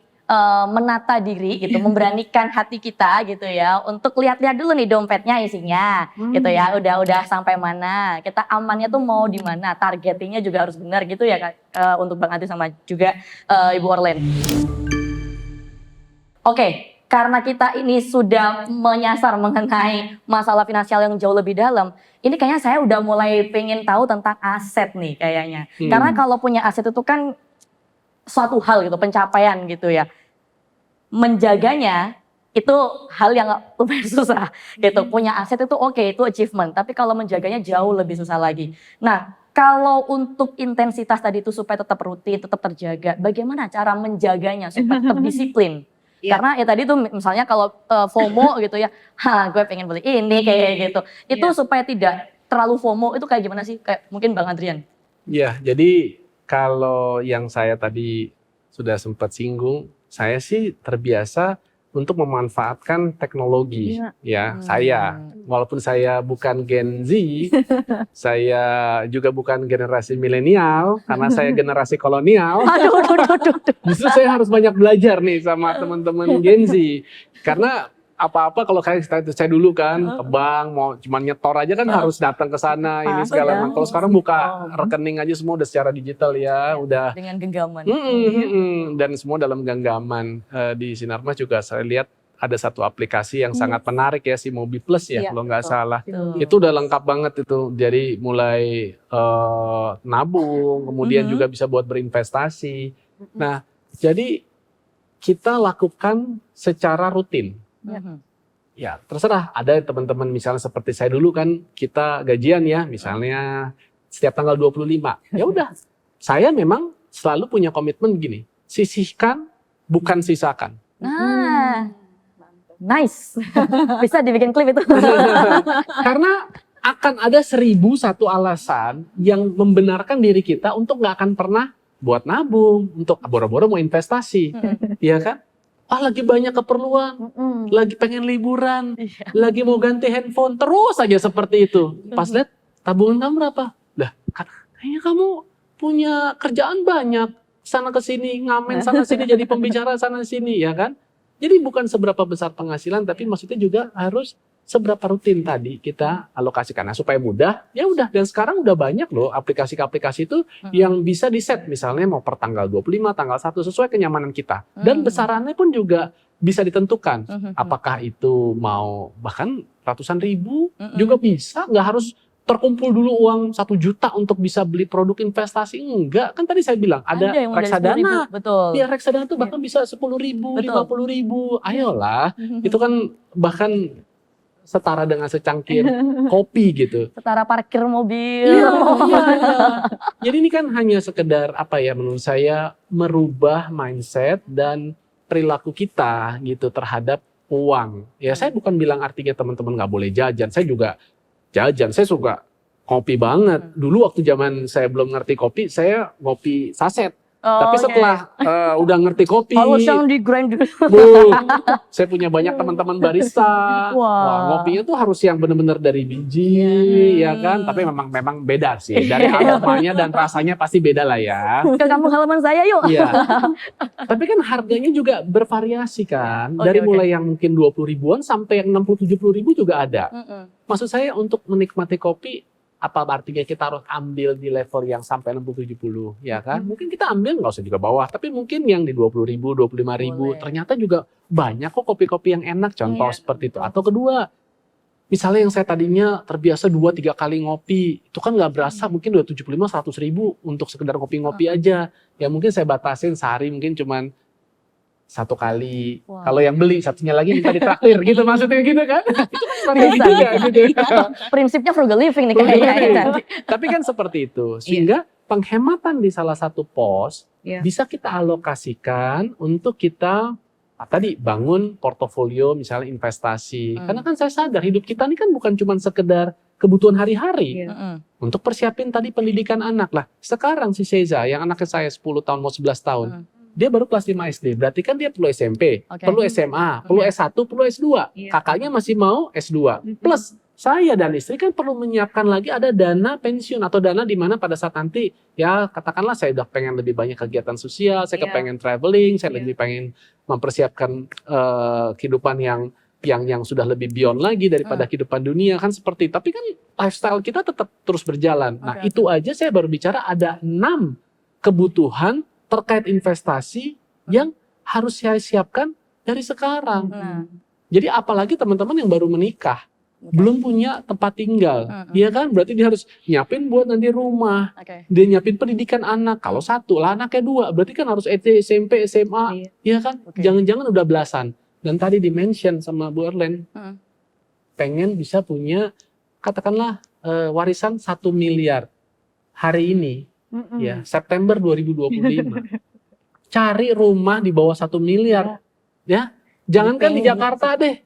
menata diri gitu, memberanikan hati kita gitu ya, untuk lihat-lihat dulu nih dompetnya isinya gitu ya, udah sampai mana, kita amannya tuh mau di mana, targetingnya juga harus benar gitu ya untuk Bang Adi sama juga Ibu Orlen. Oke, karena kita ini sudah menyasar mengenai masalah finansial yang jauh lebih dalam, ini kayaknya saya udah mulai pengen tahu tentang aset nih kayaknya. Karena kalau punya aset itu kan suatu hal gitu, pencapaian gitu ya. Menjaganya itu hal yang lumayan susah gitu. Punya aset itu oke, itu achievement. Tapi kalau menjaganya jauh lebih susah lagi. Nah, kalau untuk intensitas tadi itu supaya tetap rutin, tetap terjaga, bagaimana cara menjaganya supaya tetap disiplin? Karena ya tadi tuh misalnya kalau FOMO gitu ya, gue pengen beli ini kayak gitu. Itu supaya tidak terlalu FOMO itu kayak gimana sih? Kayak mungkin Bang Adrian. Ya, jadi kalau yang saya tadi sudah sempat singgung, saya sih terbiasa untuk memanfaatkan teknologi. Ya, saya walaupun saya bukan Gen Z, saya juga bukan generasi milenial karena saya generasi kolonial. Justru saya harus banyak belajar nih sama teman-teman Gen Z karena apa-apa kalau kayak saya dulu kan ke bank mau cuma nyetor aja kan harus datang ke sana ini segala macam. Kalau sekarang buka rekening aja semua udah secara digital ya, udah dengan genggaman. Dan semua dalam genggaman. Di Sinarmas juga saya lihat ada satu aplikasi yang sangat menarik ya, si Mobi Plus ya kalau nggak salah. Itu udah lengkap banget itu. Jadi mulai nabung, kemudian juga bisa buat berinvestasi. Nah, jadi kita lakukan secara rutin. Ya terserah, ada teman-teman misalnya seperti saya dulu kan kita gajian ya misalnya setiap tanggal 25. Ya udah, saya memang selalu punya komitmen gini, sisihkan bukan sisakan. Nah, nice. Bisa dibikin klip itu. Karena akan ada 1001 alasan yang membenarkan diri kita untuk nggak akan pernah buat nabung, untuk boro-boro mau investasi, ya kan? Lagi banyak keperluan, lagi pengen liburan, lagi mau ganti handphone, terus aja seperti itu. Pas lihat tabungan kamu berapa? Lah, kayaknya kamu punya kerjaan banyak, sana ke sini ngamen, sana sini jadi pembicara sana sini, ya kan? Jadi bukan seberapa besar penghasilan, tapi maksudnya juga harus seberapa rutin tadi kita alokasikan. Nah, supaya mudah, ya udah. Dan sekarang udah banyak loh aplikasi-aplikasi itu yang bisa di-set. Misalnya mau per tanggal 25, tanggal 1, sesuai kenyamanan kita. Dan besarannya pun juga bisa ditentukan. Apakah itu mau bahkan ratusan ribu juga bisa. Nggak harus terkumpul dulu uang 1 juta untuk bisa beli produk investasi. Enggak, kan tadi saya bilang ada reksadana. Betul. Ya reksadana itu bahkan bisa 10.000, 50.000. Ayolah, itu kan bahkan setara dengan secangkir kopi gitu. Setara parkir mobil. Iya. Jadi ini kan hanya sekedar apa ya, menurut saya merubah mindset dan perilaku kita gitu terhadap uang. Ya saya bukan bilang artinya teman-teman nggak boleh jajan. Saya juga jajan. Saya suka kopi banget. Dulu waktu zaman saya belum ngerti kopi, saya ngopi saset. Tapi setelah udah ngerti kopi, harus yang di grind dulu. Saya punya banyak teman-teman barista. Wah, ngopinya tuh harus yang benar-benar dari biji, ya kan? Tapi memang beda sih. Dari aromanya dan rasanya pasti beda lah ya. Ke kampung halaman saya yuk. Iya. Tapi kan harganya juga bervariasi kan. Dari mulai yang mungkin 20 ribuan sampai yang 60-70 ribu juga ada. Maksud saya untuk menikmati kopi, apa artinya kita harus ambil di level yang sampai 60-70, ya kan? Mungkin kita ambil nggak usah juga bawah, tapi mungkin yang di 20 ribu, 25 ribu, ternyata juga banyak kok kopi-kopi yang enak, contoh seperti itu. Atau kedua, misalnya yang saya tadinya terbiasa 2-3 kali ngopi, itu kan nggak berasa, mungkin udah 75-100 ribu untuk sekedar ngopi-ngopi aja. Ya mungkin saya batasin sehari mungkin cuman 1 kali. Kalau yang beli satunya lagi minta ditraktir gitu, maksudnya gitu kan? Itu kan bisa, juga gitu. Prinsipnya frugal living nih kayaknya. Tapi kan seperti itu. Sehingga penghematan di salah satu pos bisa kita alokasikan untuk kita tadi bangun portofolio misalnya investasi. Karena kan saya sadar hidup kita ini kan bukan cuma sekedar kebutuhan hari-hari. Untuk persiapin tadi pendidikan anak lah. Sekarang si Seza yang anaknya saya 10 tahun mau 11 tahun. Dia baru kelas 5 SD, berarti kan dia perlu SMP, perlu SMA, perlu S1, perlu S2. Kakaknya masih mau S2. Plus saya dan istri kan perlu menyiapkan lagi ada dana pensiun atau dana di mana pada saat nanti ya katakanlah saya udah pengen lebih banyak kegiatan sosial, saya kepengen traveling, saya lebih pengen mempersiapkan kehidupan yang sudah lebih beyond lagi daripada kehidupan dunia kan seperti itu. Tapi kan lifestyle kita tetap terus berjalan. Nah, itu aja saya baru bicara ada 6 kebutuhan terkait investasi yang harus saya siapkan dari sekarang. Jadi apalagi teman-teman yang baru menikah, belum punya tempat tinggal, ya kan? Berarti dia harus nyiapin buat nanti rumah, dia nyiapin pendidikan anak. Kalau 1 lah, anaknya 2, berarti kan harus SD, SMP, SMA, ya kan? Jangan-jangan udah belasan. Dan tadi di-mention sama Bu Erlen, pengen bisa punya, katakanlah warisan 1 miliar hari ini. Ya, September 2025. Cari rumah di bawah 1 miliar. Ya, jangankan di Jakarta deh.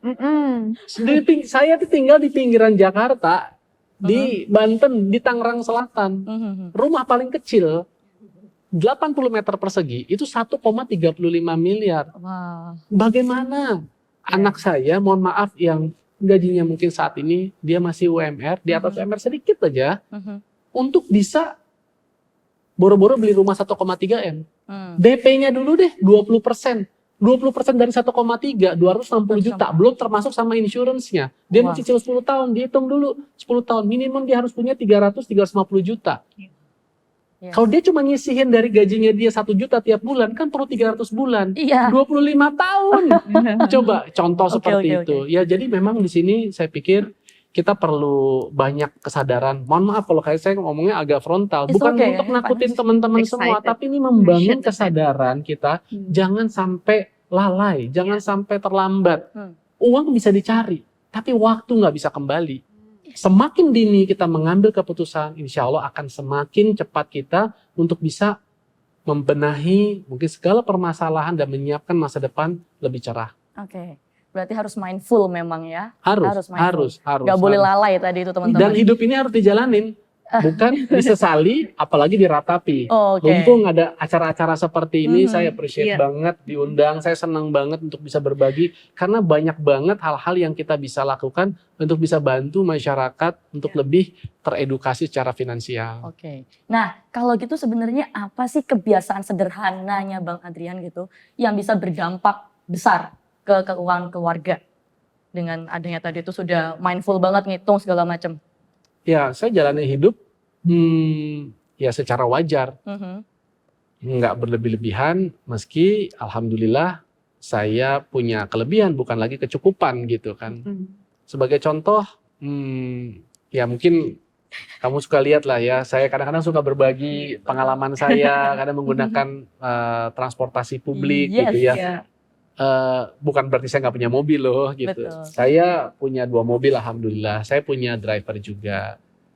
Saya tuh tinggal di pinggiran Jakarta, di Banten, di Tangerang Selatan. Rumah paling kecil 80 meter persegi itu 1,35 miliar. Bagaimana Anak saya, mohon maaf, yang gajinya mungkin saat ini dia masih UMR, di atas UMR sedikit aja, untuk bisa boro-boro beli rumah 1,3 M. DP-nya dulu deh 20%. 20% dari 1,3, 260 juta. Belum termasuk sama insurance-nya. Dia mencicil 10 tahun, dihitung dulu 10 tahun. Minimum dia harus punya 300-350 juta. Kalau dia cuma nyisihin dari gajinya dia 1 juta tiap bulan, kan perlu 300 bulan. 25 tahun. Coba contoh seperti itu. Ya, jadi memang di sini saya pikir kita perlu banyak kesadaran. Mohon maaf kalau kayak saya ngomongnya agak frontal. Bukan untuk nakutin teman-teman semua, tapi ini membangun kesadaran kita. Jangan sampai lalai, jangan sampai terlambat. Uang bisa dicari, tapi waktu nggak bisa kembali. Semakin dini kita mengambil keputusan, insya Allah akan semakin cepat kita untuk bisa membenahi mungkin segala permasalahan dan menyiapkan masa depan lebih cerah. Oke. Berarti harus mindful memang ya. Harus. Gak boleh lalai tadi itu teman-teman. Dan hidup ini harus dijalanin. Bukan disesali, apalagi diratapi. Mumpung ada acara-acara seperti ini, saya appreciate banget diundang. Saya senang banget untuk bisa berbagi. Karena banyak banget hal-hal yang kita bisa lakukan untuk bisa bantu masyarakat untuk lebih teredukasi secara finansial. Nah, kalau gitu sebenarnya apa sih kebiasaan sederhananya Bang Adrian gitu yang bisa berdampak besar ke keuangan keluarga dengan adanya tadi itu sudah mindful banget ngitung segala macam? Ya, saya jalani hidup ya secara wajar, nggak berlebih-lebihan. Meski alhamdulillah saya punya kelebihan, bukan lagi kecukupan gitu kan. Sebagai contoh, ya mungkin kamu suka lihat lah ya. Saya kadang-kadang suka berbagi pengalaman saya, kadang menggunakan transportasi publik gitu ya. Bukan berarti saya nggak punya mobil loh gitu. Saya punya 2 mobil alhamdulillah. Saya punya driver juga.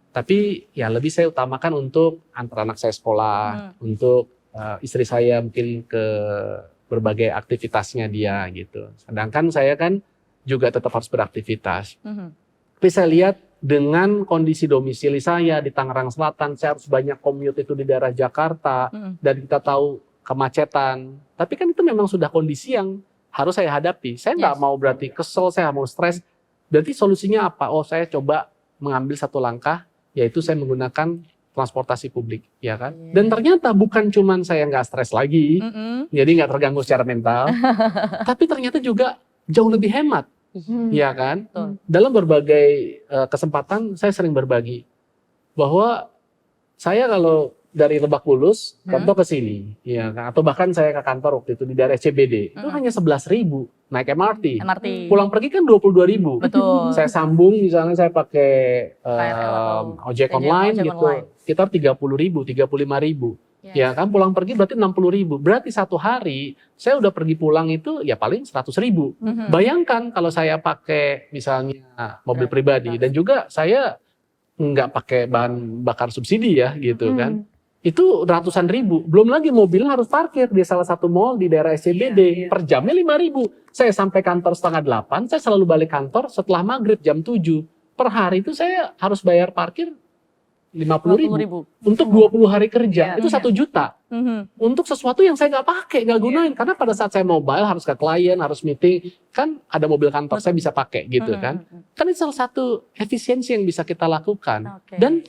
Tapi ya lebih saya utamakan untuk antar anak saya sekolah, untuk istri saya mungkin ke berbagai aktivitasnya dia gitu. Sedangkan saya kan juga tetap harus beraktivitas. Tapi saya lihat dengan kondisi domisili saya di Tangerang Selatan, saya harus banyak commute itu di daerah Jakarta, dan kita tahu kemacetan. Tapi kan itu memang sudah kondisi yang harus saya hadapi. Saya nggak mau berarti kesel, saya mau stres. Berarti solusinya apa? Oh, saya coba mengambil satu langkah, yaitu saya menggunakan transportasi publik, ya kan? Dan ternyata bukan cuman saya nggak stres lagi, jadi nggak terganggu secara mental, tapi ternyata juga jauh lebih hemat, ya kan? Dalam berbagai kesempatan saya sering berbagi bahwa saya kalau dari Lebak Bulus kantor ke sini, ya kan? Atau bahkan saya ke kantor waktu itu di daerah CBD, itu hanya 11.000 naik MRT. Pulang pergi kan 22.000. Betul. Saya sambung misalnya saya pakai ojek online gitu, sekitar 30.000, 35.000. Ya kan, pulang pergi berarti 60.000. Berarti satu hari saya udah pergi pulang itu ya paling 100.000. Bayangkan kalau saya pakai misalnya mobil pribadi dan juga saya nggak pakai bahan bakar subsidi ya gitu kan. Itu ratusan ribu, belum lagi mobilnya harus parkir di salah satu mall di daerah SCBD, per jamnya 5.000. Saya sampai kantor 7:30, saya selalu balik kantor setelah maghrib jam 7. Per hari itu saya harus bayar parkir 50.000 untuk 20 hari kerja, itu 1 juta. Untuk sesuatu yang saya nggak pakai, nggak gunain, karena pada saat saya mobile harus ke klien, harus meeting, kan ada mobil kantor saya bisa pakai gitu kan. Kan itu salah satu efisiensi yang bisa kita lakukan. Dan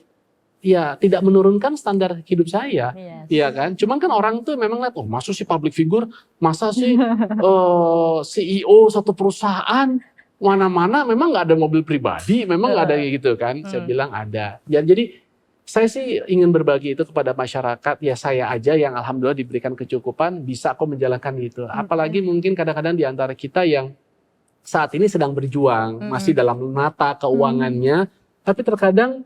ya tidak menurunkan standar hidup saya, iya kan? Cuman kan orang tuh memang lihat, oh masa sih public figure, masa sih CEO satu perusahaan, mana-mana memang nggak ada mobil pribadi, memang nggak ada gitu kan? Saya bilang ada. Ya, jadi saya sih ingin berbagi itu kepada masyarakat, ya saya aja yang alhamdulillah diberikan kecukupan, bisa kok menjalankan itu. Apalagi mungkin kadang-kadang di antara kita yang saat ini sedang berjuang, masih dalam menata keuangannya, tapi terkadang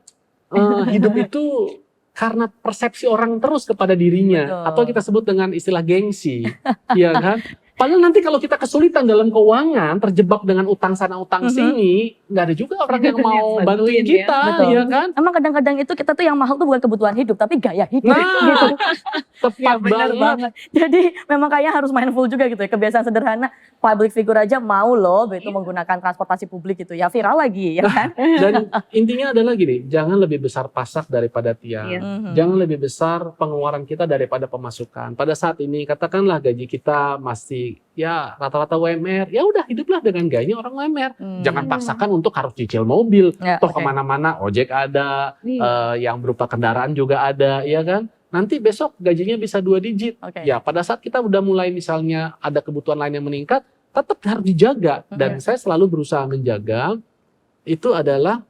hidup itu karena persepsi orang terus kepada dirinya, atau kita sebut dengan istilah gengsi, ya kan? Padahal nanti kalau kita kesulitan dalam keuangan, terjebak dengan utang sana utang sini, nggak ada juga orang yang mau bantuin kita, ya kan? Emang kadang-kadang itu kita tuh yang mahal tuh bukan kebutuhan hidup, tapi gaya hidup. Nah, tepat banget. Jadi memang kayaknya harus mindful juga gitu ya, kebiasaan sederhana. Public figure aja mau loh itu menggunakan transportasi publik gitu, ya viral lagi, ya kan? Dan intinya adalah gini, jangan lebih besar pasak daripada tiang. Jangan lebih besar pengeluaran kita daripada pemasukan. Pada saat ini katakanlah gaji kita masih ya rata-rata UMR, ya udah hiduplah dengan gayanya orang UMR. Jangan paksakan untuk harus cicil mobil. Ya, Toh oke. kemana-mana ojek ada, yang berupa kendaraan juga ada, ya kan? Nanti besok gajinya bisa 2 digit. Oke. Ya pada saat kita udah mulai misalnya ada kebutuhan lain yang meningkat, tetap harus dijaga. Dan saya selalu berusaha menjaga, itu adalah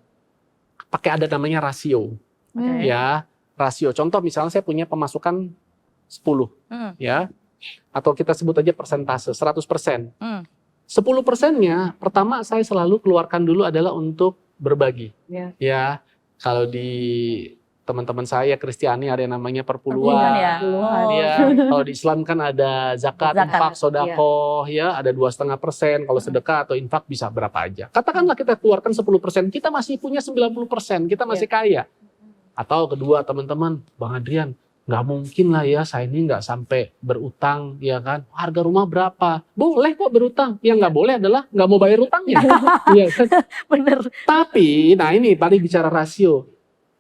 pakai ada namanya rasio. Oke. Ya, rasio. Contoh misalnya saya punya pemasukan 10, ya, atau kita sebut aja persentase 100%. 10%-nya pertama saya selalu keluarkan dulu adalah untuk berbagi. Ya, kalau di teman-teman saya Kristiani ada yang namanya perpuluhan. Ya. Ya, kalau di Islam kan ada zakat, infak, sodakoh, ya ada 2,5%. Kalau sedekah atau infak bisa berapa aja. Katakanlah kita keluarkan 10%, kita masih punya 90%, kita masih kaya. Atau kedua teman-teman, Bang Adrian, nggak mungkin lah ya saya ini nggak sampai berutang, ya kan? Harga rumah berapa? Boleh kok berutang. Yang nggak boleh adalah nggak mau bayar utangnya. Iya kan? Bener. Tapi, nah ini tadi bicara rasio.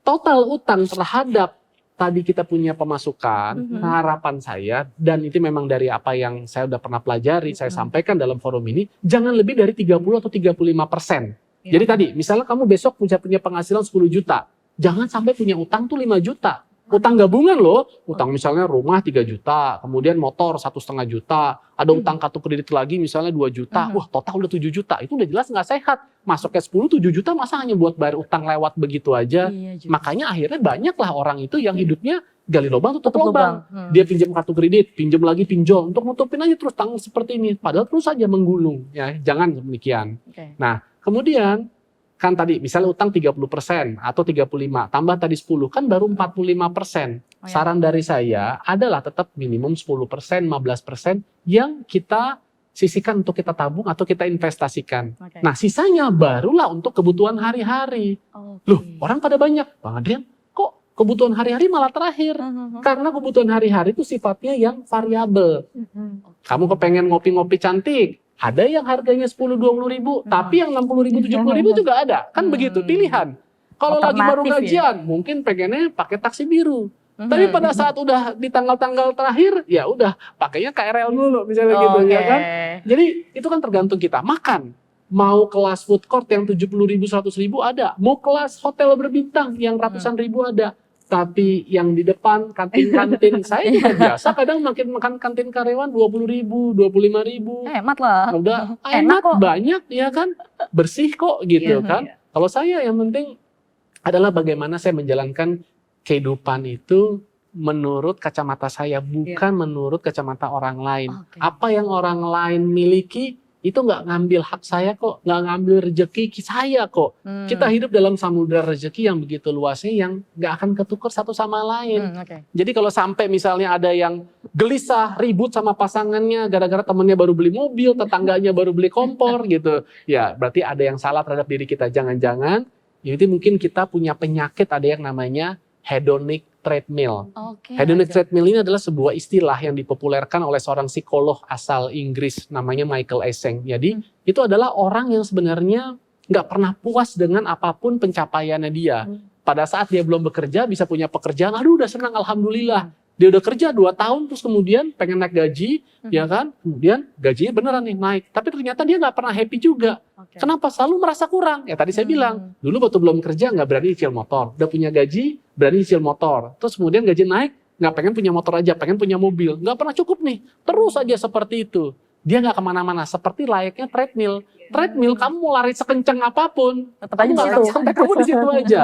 Total utang terhadap tadi kita punya pemasukan, harapan saya, dan itu memang dari apa yang saya udah pernah pelajari, saya sampaikan dalam forum ini, jangan lebih dari 30 atau 35%. Jadi tadi, misalnya kamu besok punya penghasilan 10 juta, jangan sampai punya utang tuh 5 juta. Utang gabungan loh, utang misalnya rumah 3 juta, kemudian motor 1,5 juta, ada utang kartu kredit lagi misalnya 2 juta, wah total udah 7 juta, itu udah jelas nggak sehat. Masuknya 10, 7 juta masa hanya buat bayar utang lewat begitu aja. Makanya akhirnya banyaklah orang itu yang hidupnya gali lubang tutup lubang. Dia pinjam kartu kredit, pinjam lagi pinjol, untuk nutupin aja terus tanggung seperti ini. Padahal terus saja menggulung, ya jangan demikian. Nah kemudian, kan tadi misalnya utang 30% atau 35, tambah tadi 10, kan baru 45%. Saran dari saya adalah tetap minimum 10%, 15% yang kita sisihkan untuk kita tabung atau kita investasikan. Nah sisanya barulah untuk kebutuhan hari-hari. Loh orang pada banyak, Bang Adrian kok kebutuhan hari-hari malah terakhir? Karena kebutuhan hari-hari itu sifatnya yang variabel. Kamu kepengen ngopi-ngopi cantik, ada yang harganya 10-20 ribu, tapi yang 60 ribu, 70 ribu juga ada. Kan begitu, pilihan. Kalau lagi baru gajian, mungkin pengennya pakai taksi biru. Tapi pada saat udah di tanggal-tanggal terakhir, ya udah pakainya KRL dulu, misalnya gitu, ya kan? Jadi itu kan tergantung kita. Makan, mau kelas food court yang 70 ribu, 100 ribu ada. Mau kelas hotel berbintang yang ratusan ribu ada. Tapi yang di depan kantin-kantin saya juga biasa kadang makan kantin karyawan 20 ribu, 25 ribu. Hemat lah. Udah Enak enak kok. banyak ya kan, bersih kok gitu kan. Kalau saya yang penting adalah bagaimana saya menjalankan kehidupan itu menurut kacamata saya, bukan menurut kacamata orang lain. Apa yang orang lain miliki itu nggak ngambil hak saya kok, nggak ngambil rezeki saya kok. Kita hidup dalam samudera rezeki yang begitu luasnya yang nggak akan ketukar satu sama lain. Jadi kalau sampai misalnya ada yang gelisah, ribut sama pasangannya gara-gara temennya baru beli mobil, tetangganya baru beli kompor gitu, ya berarti ada yang salah terhadap diri kita. Jangan-jangan, jadi mungkin kita punya penyakit, ada yang namanya hedonic treadmill. Hedonic treadmill ini adalah sebuah istilah yang dipopulerkan oleh seorang psikolog asal Inggris namanya Michael Essing. Jadi itu adalah orang yang sebenarnya nggak pernah puas dengan apapun pencapaiannya dia. Pada saat dia belum bekerja bisa punya pekerjaan, aduh udah senang alhamdulillah. Dia udah kerja 2 tahun terus kemudian pengen naik gaji, ya kan? Kemudian gajinya beneran nih naik. Tapi ternyata dia nggak pernah happy juga. Kenapa? Selalu merasa kurang. Ya tadi saya bilang, dulu waktu belum kerja nggak berani nyicil motor. Udah punya gaji, berani nyicil motor. Terus kemudian gaji naik, nggak pengen punya motor aja, pengen punya mobil. Nggak pernah cukup nih. Terus aja seperti itu. Dia nggak kemana-mana. Seperti layaknya treadmill. Treadmill, kamu mau lari sekencang apapun, tetap aja di nggak situ. akan sampai kamu di situ aja.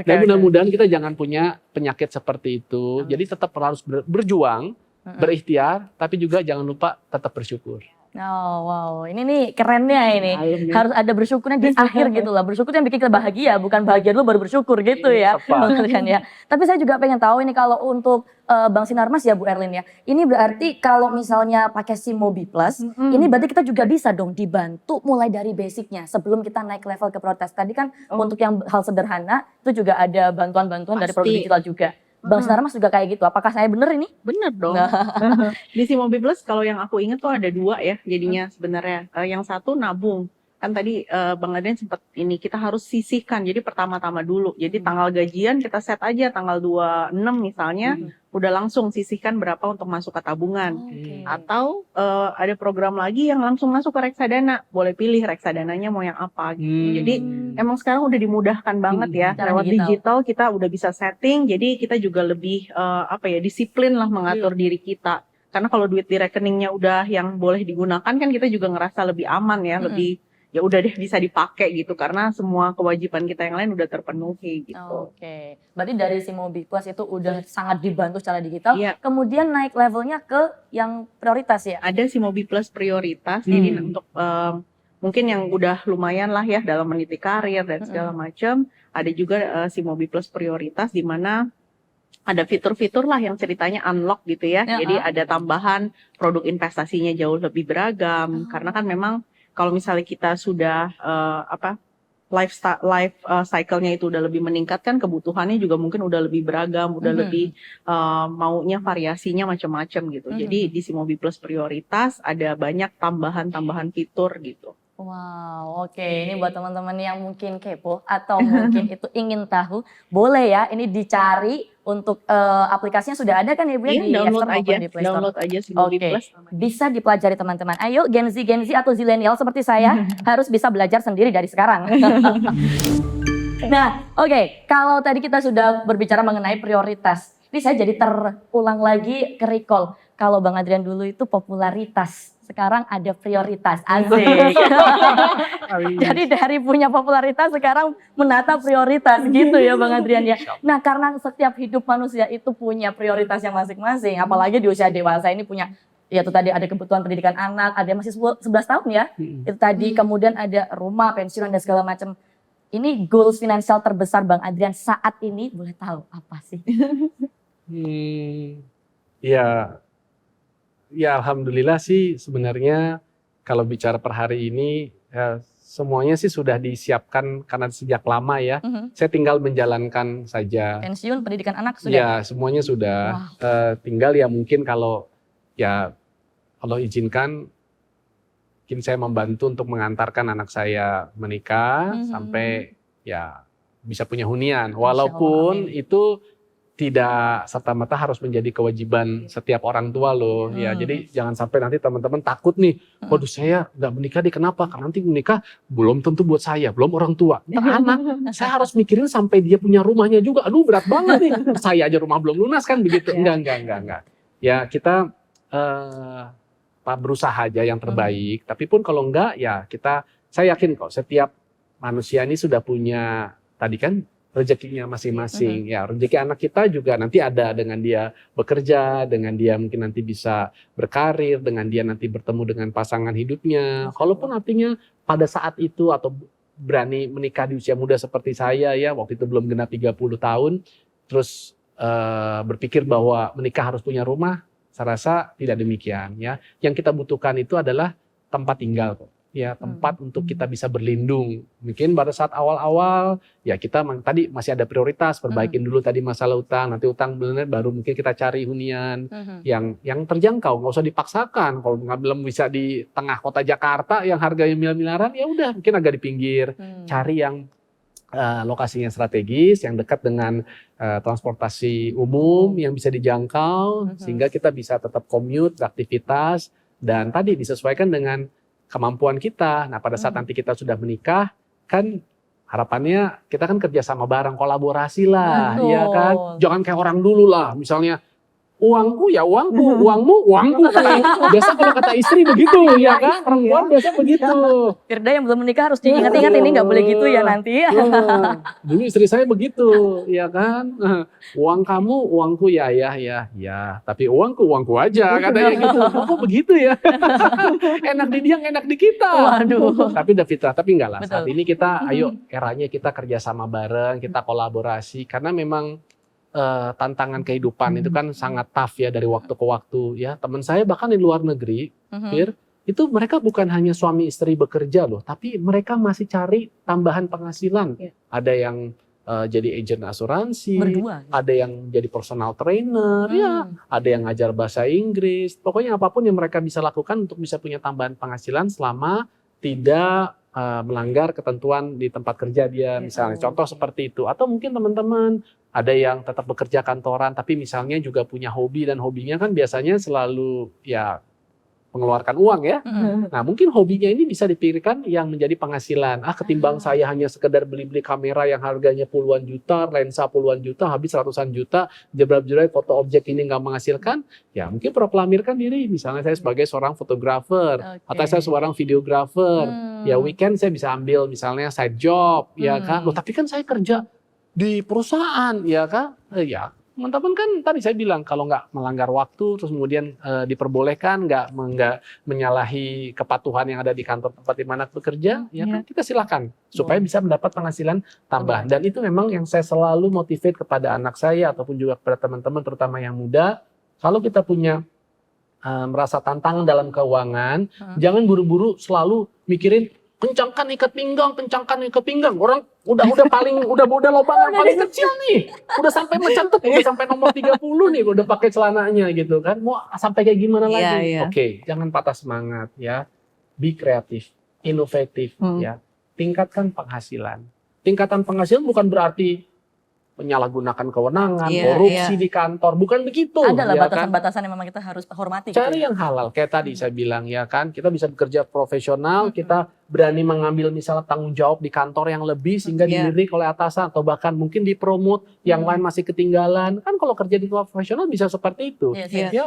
Dan Oke. mudah-mudahan kita jangan punya penyakit seperti itu. Jadi tetap harus berjuang, berikhtiar, tapi juga jangan lupa tetap bersyukur. Oh wow, ini nih kerennya ini. Harus ada bersyukurnya di akhir gitu lah. Bersyukur yang bikin kita bahagia, bukan bahagia dulu baru bersyukur gitu ya. Tepat. Kan ya. Tapi saya juga pengen tahu ini kalau untuk Bang Sinarmas ya Bu Erlin ya. Ini berarti kalau misalnya pakai SIM Mobi Plus, ini berarti kita juga bisa dong dibantu mulai dari basicnya sebelum kita naik level ke prioritas. Tadi kan untuk yang hal sederhana itu juga ada bantuan-bantuan dari produk digital juga. Bang Sinarmas juga kayak gitu. Apakah saya bener ini? Bener dong. Di SIM Mobi Plus kalau yang aku ingat tuh ada 2 ya jadinya sebenarnya. Yang satu nabung. kan tadi Bang Adrian sempat ini kita harus sisihkan. Jadi pertama-tama dulu. Jadi tanggal gajian kita set aja tanggal 26 misalnya, udah langsung sisihkan berapa untuk masuk ke tabungan. Atau ada program lagi yang langsung masuk ke reksadana. Boleh pilih reksadananya mau yang apa gitu. Jadi emang sekarang udah dimudahkan banget ya. Cara Lewat digital kita udah bisa setting. Jadi kita juga lebih disiplin lah mengatur diri kita. Karena kalau duit di rekeningnya udah yang boleh digunakan kan kita juga ngerasa lebih aman ya, lebih ya udah deh bisa dipakai gitu karena semua kewajiban kita yang lain udah terpenuhi gitu. Oke. Berarti dari si Mobi Plus itu udah sangat dibantu secara digital. Iya. Kemudian naik levelnya ke yang prioritas ya. Ada si Mobi Plus prioritas jadi untuk mungkin yang udah lumayan lah ya dalam meniti karir dan segala macam. Ada juga si Mobi Plus prioritas di mana ada fitur-fitur lah yang ceritanya unlock gitu ya. Jadi ada tambahan produk investasinya jauh lebih beragam karena kan memang kalau misalnya kita sudah life cycle-nya itu udah lebih meningkat kan kebutuhannya juga mungkin udah lebih beragam, udah lebih maunya variasinya macam-macam gitu. Jadi di si Mobi Plus prioritas ada banyak tambahan-tambahan fitur gitu. Wow, oke. Ini buat teman-teman yang mungkin kepo atau mungkin itu ingin tahu, boleh ya ini dicari untuk aplikasinya sudah ada kan ya Bu ya di App Store maupun di Play Store. Download aja si Mobi Oke, Plus. bisa dipelajari teman-teman. Ayo Gen Z atau Zillennial seperti saya harus bisa belajar sendiri dari sekarang. Nah, oke. Kalau tadi kita sudah berbicara mengenai prioritas, ini saya jadi terulang lagi ke recall. Kalau Bang Adrian dulu itu popularitas, sekarang ada prioritas. Asik. Jadi dari punya popularitas sekarang menata prioritas gitu ya Bang Adrian ya. Nah, karena setiap hidup manusia itu punya prioritasnya masing-masing, apalagi di usia dewasa ini punya ya itu tadi ada kebutuhan pendidikan anak, ada masih 11 tahun ya. Itu tadi kemudian ada rumah, pensiunan dan segala macam. Ini goals finansial terbesar Bang Adrian saat ini, boleh tahu apa sih? Ya alhamdulillah sih sebenarnya kalau bicara per hari ini semuanya sih sudah disiapkan karena sejak lama ya. Saya tinggal menjalankan saja. Pensiun, pendidikan anak sudah? Ya semuanya sudah. Tinggal ya mungkin kalau izinkan, mungkin saya membantu untuk mengantarkan anak saya menikah sampai ya bisa punya hunian. Walaupun itu tidak serta-merta harus menjadi kewajiban setiap orang tua loh. Ya, jadi jangan sampai nanti teman-teman takut nih, waduh saya nggak menikah deh, kenapa? Karena nanti menikah belum tentu buat saya, belum orang tua. Ntar anak, saya harus mikirin sampai dia punya rumahnya juga. Aduh berat banget nih, saya aja rumah belum lunas kan begitu. Enggak. Ya kita berusaha aja yang terbaik. Tapi pun kalau enggak, ya saya yakin kok setiap manusia ini sudah punya tadi kan rezekinya masing-masing. Ya, rezeki anak kita juga nanti ada dengan dia bekerja, dengan dia mungkin nanti bisa berkarir, dengan dia nanti bertemu dengan pasangan hidupnya. Kalaupun artinya pada saat itu atau berani menikah di usia muda seperti saya ya, waktu itu belum genap 30 tahun, terus berpikir bahwa menikah harus punya rumah, saya rasa tidak demikian ya. Yang kita butuhkan itu adalah tempat tinggal kok. Ya, tempat untuk kita bisa berlindung. Mungkin pada saat awal-awal ya kita tadi masih ada prioritas, perbaikin dulu tadi masalah utang, nanti utang benar baru mungkin kita cari hunian yang terjangkau, nggak usah dipaksakan. Kalau belum bisa di tengah kota Jakarta yang harganya miliaran, ya udah mungkin agak di pinggir, cari yang lokasinya strategis, yang dekat dengan transportasi umum yang bisa dijangkau, sehingga kita bisa tetap commute, beraktivitas, dan tadi disesuaikan dengan kemampuan kita. Nah pada saat nanti kita sudah menikah, kan harapannya kita kan kerja sama bareng, kolaborasi lah, ya kan. Jangan kayak orang dulu lah, misalnya uangku ya uangku, uangmu uangku. Biasa kalau kata istri begitu, ya kan. Perempuan biasa begitu. Firda yang belum menikah harus diingat-ingat ini nggak boleh gitu ya nanti. Dulu istri saya begitu, ya kan. Uang kamu, uangku ya. Tapi uangku aja, katanya gitu. Kok begitu ya? Enak di dia, enak di kita. Waduh. Tapi udah fitrah, tapi enggak lah. Betul. Saat ini kita, ayo eranya kita kerjasama bareng, kita kolaborasi. Karena memang tantangan kehidupan itu kan sangat tough ya dari waktu ke waktu ya. Teman saya bahkan di luar negeri, Fir, itu mereka bukan hanya suami istri bekerja loh, tapi mereka masih cari tambahan penghasilan. Ada yang jadi agent asuransi, Berdua. ada yang jadi personal trainer, ya, ada yang ngajar bahasa Inggris. Pokoknya apapun yang mereka bisa lakukan untuk bisa punya tambahan penghasilan selama tidak melanggar ketentuan di tempat kerja dia misalnya. Contoh seperti itu. Atau mungkin teman-teman ada yang tetap bekerja kantoran tapi misalnya juga punya hobi dan hobinya kan biasanya selalu ya mengeluarkan uang ya. Nah mungkin hobinya ini bisa dipikirkan yang menjadi penghasilan. Ketimbang saya hanya sekedar beli-beli kamera yang harganya puluhan juta, lensa puluhan juta, habis ratusan juta, jebret-jebret foto objek ini nggak menghasilkan, ya mungkin proklamirkan diri. Misalnya saya sebagai seorang fotografer, atau saya seorang videografer, ya weekend saya bisa ambil misalnya side job, ya kan. Loh tapi kan saya kerja di perusahaan, ya kan. Ya teman-teman kan tadi saya bilang kalau nggak melanggar waktu terus kemudian diperbolehkan nggak menyalahi kepatuhan yang ada di kantor tempat di mana bekerja ya kan kita silakan supaya bisa mendapat penghasilan tambahan dan itu memang yang saya selalu motivate kepada anak saya ataupun juga kepada teman-teman terutama yang muda kalau kita punya merasa tantangan dalam keuangan jangan buru-buru selalu mikirin kencangkan ikat pinggang. Orang udah lobangan paling kecil nih. Udah sampai mencatat, udah sampai nomor 30 nih, udah pakai celananya gitu kan. Mau sampai kayak gimana lagi? Oke, jangan patah semangat ya. Be kreatif, inovatif ya. Tingkatkan penghasilan. Tingkatan penghasilan bukan berarti penyalahgunakan kewenangan, korupsi di kantor, bukan begitu. Adalah ya batasan-batasan yang memang kita harus hormati. Cari yang halal, kayak tadi saya bilang ya kan, kita bisa bekerja profesional, kita berani mengambil misalnya tanggung jawab di kantor yang lebih sehingga dilirik oleh atasan atau bahkan mungkin dipromot, yang lain masih ketinggalan. Kan kalau kerja di profesional bisa seperti itu.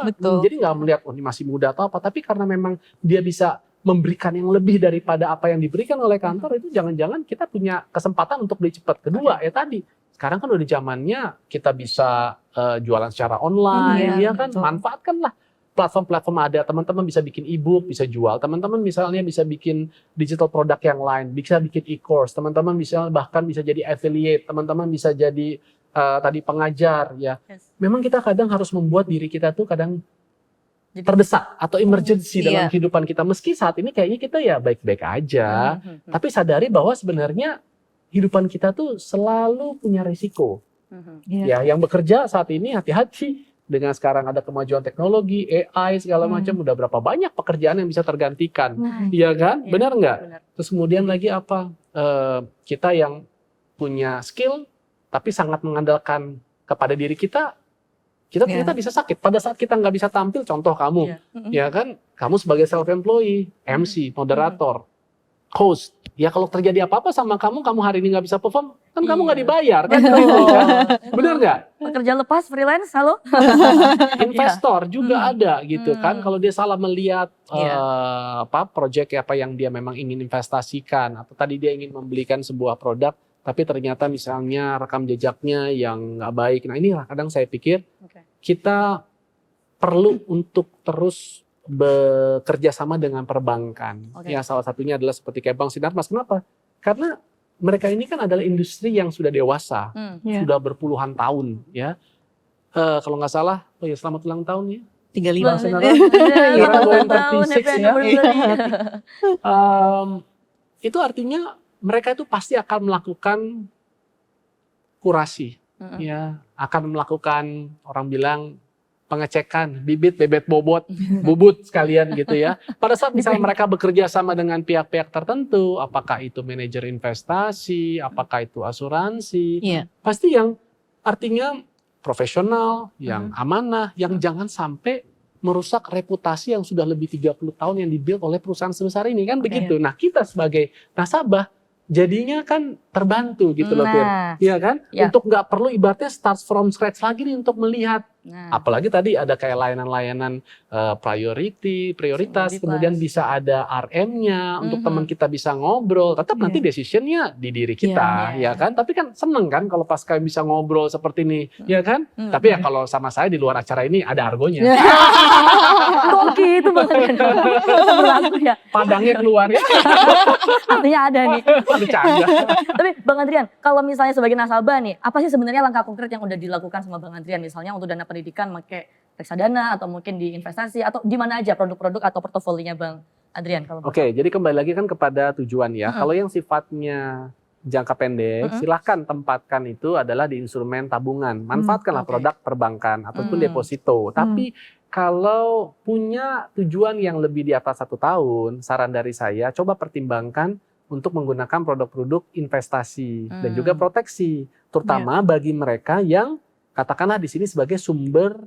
Betul. Jadi nggak melihat ini masih muda atau apa, tapi karena memang dia bisa memberikan yang lebih daripada apa yang diberikan oleh kantor itu jangan-jangan kita punya kesempatan untuk beli cepat. Kedua ya tadi sekarang kan udah di zamannya kita bisa jualan secara online, ya kan? Betul. Manfaatkanlah platform-platform ada. Teman-teman bisa bikin e-book, bisa jual. Teman-teman misalnya bisa bikin digital produk yang lain, bisa bikin e-course. Teman-teman bisa bahkan bisa jadi affiliate. Teman-teman bisa jadi tadi pengajar, ya. Memang kita kadang harus membuat diri kita tuh kadang terdesak atau emergency dalam kehidupan kita. Meski saat ini kayaknya kita ya baik-baik aja, tapi sadari bahwa sebenarnya kehidupan kita tuh selalu punya risiko. Ya, yang bekerja saat ini hati-hati dengan sekarang ada kemajuan teknologi, AI segala macam, udah berapa banyak pekerjaan yang bisa tergantikan, iya kan? Benar nggak? Terus kemudian lagi apa? Kita yang punya skill tapi sangat mengandalkan kepada diri kita ternyata bisa sakit pada saat kita nggak bisa tampil. Contoh kamu, ya kan? Kamu sebagai self-employed, MC, moderator, host. Ya kalau terjadi apa-apa sama kamu hari ini nggak bisa perform, kan kamu nggak dibayar, kan gitu kan? Bener nggak? Pekerja lepas, freelance, halo? Investor juga ada gitu kan, kalau dia salah melihat project apa yang dia memang ingin investasikan, atau tadi dia ingin membelikan sebuah produk, tapi ternyata misalnya rekam jejaknya yang nggak baik. Nah inilah kadang saya pikir kita perlu untuk terus bekerja sama dengan perbankan. Ya salah satunya adalah seperti kayak Bank Sinarmas. Kenapa? Karena mereka ini kan adalah industri yang sudah dewasa, sudah berpuluhan tahun, ya. Kalau nggak salah, selamat ulang tahun ya. 35. Itu artinya mereka itu pasti akan melakukan kurasi, ya, akan melakukan orang bilang pengecekan bibit, bebet, bubut sekalian gitu ya. Pada saat misalnya mereka bekerja sama dengan pihak-pihak tertentu, apakah itu manajer investasi, apakah itu asuransi, pasti yang artinya profesional, yang amanah, yang jangan sampai merusak reputasi yang sudah lebih 30 tahun yang dibuild oleh perusahaan sebesar ini, kan begitu. Nah kita sebagai nasabah jadinya kan terbantu gitu loh, iya kan? Untuk nggak perlu ibaratnya start from scratch lagi nih untuk melihat. Apalagi tadi ada kayak layanan-layanan prioritas, kemudian bisa ada RM-nya untuk teman kita bisa ngobrol. Tetap nanti decision-nya di diri kita, ya kan? Tapi kan seneng kan kalau pas kalian bisa ngobrol seperti ini, ya kan? Tapi ya kalau sama saya di luar acara ini ada argonya. Koki itu banget ya. Padangnya keluar ya. Artinya ada nih. Bercanda. Tapi Bang Adrian, kalau misalnya sebagai nasabah nih, apa sih sebenarnya langkah konkret yang udah dilakukan sama Bang Adrian? Misalnya untuk dana pendidikan pakai reksadana atau mungkin di investasi atau di mana aja produk-produk atau portofolinya Bang Adrian? Oke, jadi kembali lagi kan kepada tujuan ya. Kalau yang sifatnya jangka pendek, silahkan tempatkan itu adalah di instrumen tabungan. Manfaatkanlah produk perbankan ataupun deposito. Tapi kalau punya tujuan yang lebih di atas 1 tahun, saran dari saya coba pertimbangkan untuk menggunakan produk-produk investasi dan juga proteksi, terutama bagi mereka yang katakanlah di sini sebagai sumber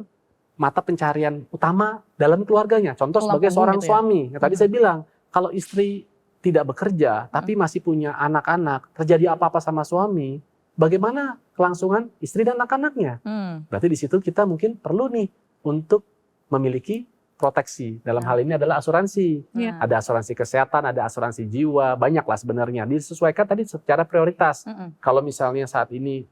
mata pencarian utama dalam keluarganya. Contoh sebagai seorang gitu ya? suami. Yang tadi saya bilang, kalau istri tidak bekerja tapi masih punya anak-anak, terjadi apa-apa sama suami, bagaimana kelangsungan istri dan anak-anaknya? Berarti di situ kita mungkin perlu nih untuk memiliki proteksi. Dalam hal ini adalah asuransi. Ada asuransi kesehatan, ada asuransi jiwa, banyaklah sebenarnya. Disesuaikan tadi secara prioritas. Kalau misalnya saat ini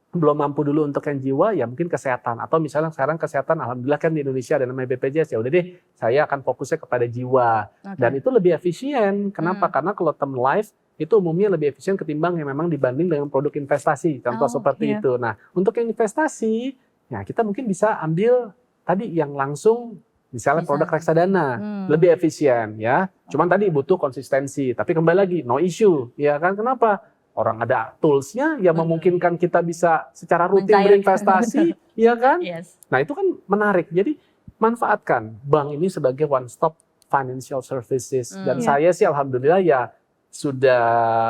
belum mampu dulu untuk yang jiwa, ya mungkin kesehatan. Atau misalnya sekarang kesehatan, alhamdulillah kan di Indonesia ada namanya BPJS, ya udah deh, saya akan fokusnya kepada jiwa. Dan itu lebih efisien. Kenapa? Karena kalau term life itu umumnya lebih efisien ketimbang yang memang dibanding dengan produk investasi. Contoh seperti itu. Nah, untuk yang investasi, ya kita mungkin bisa ambil tadi yang langsung, misalnya produk reksadana, lebih efisien ya. Cuman tadi butuh konsistensi. Tapi kembali lagi, no issue, ya kan? Kenapa? Orang ada toolsnya yang memungkinkan kita bisa secara rutin berinvestasi, ya kan? Nah itu kan menarik. Jadi manfaatkan bank ini sebagai one stop financial services. Dan saya sih alhamdulillah ya sudah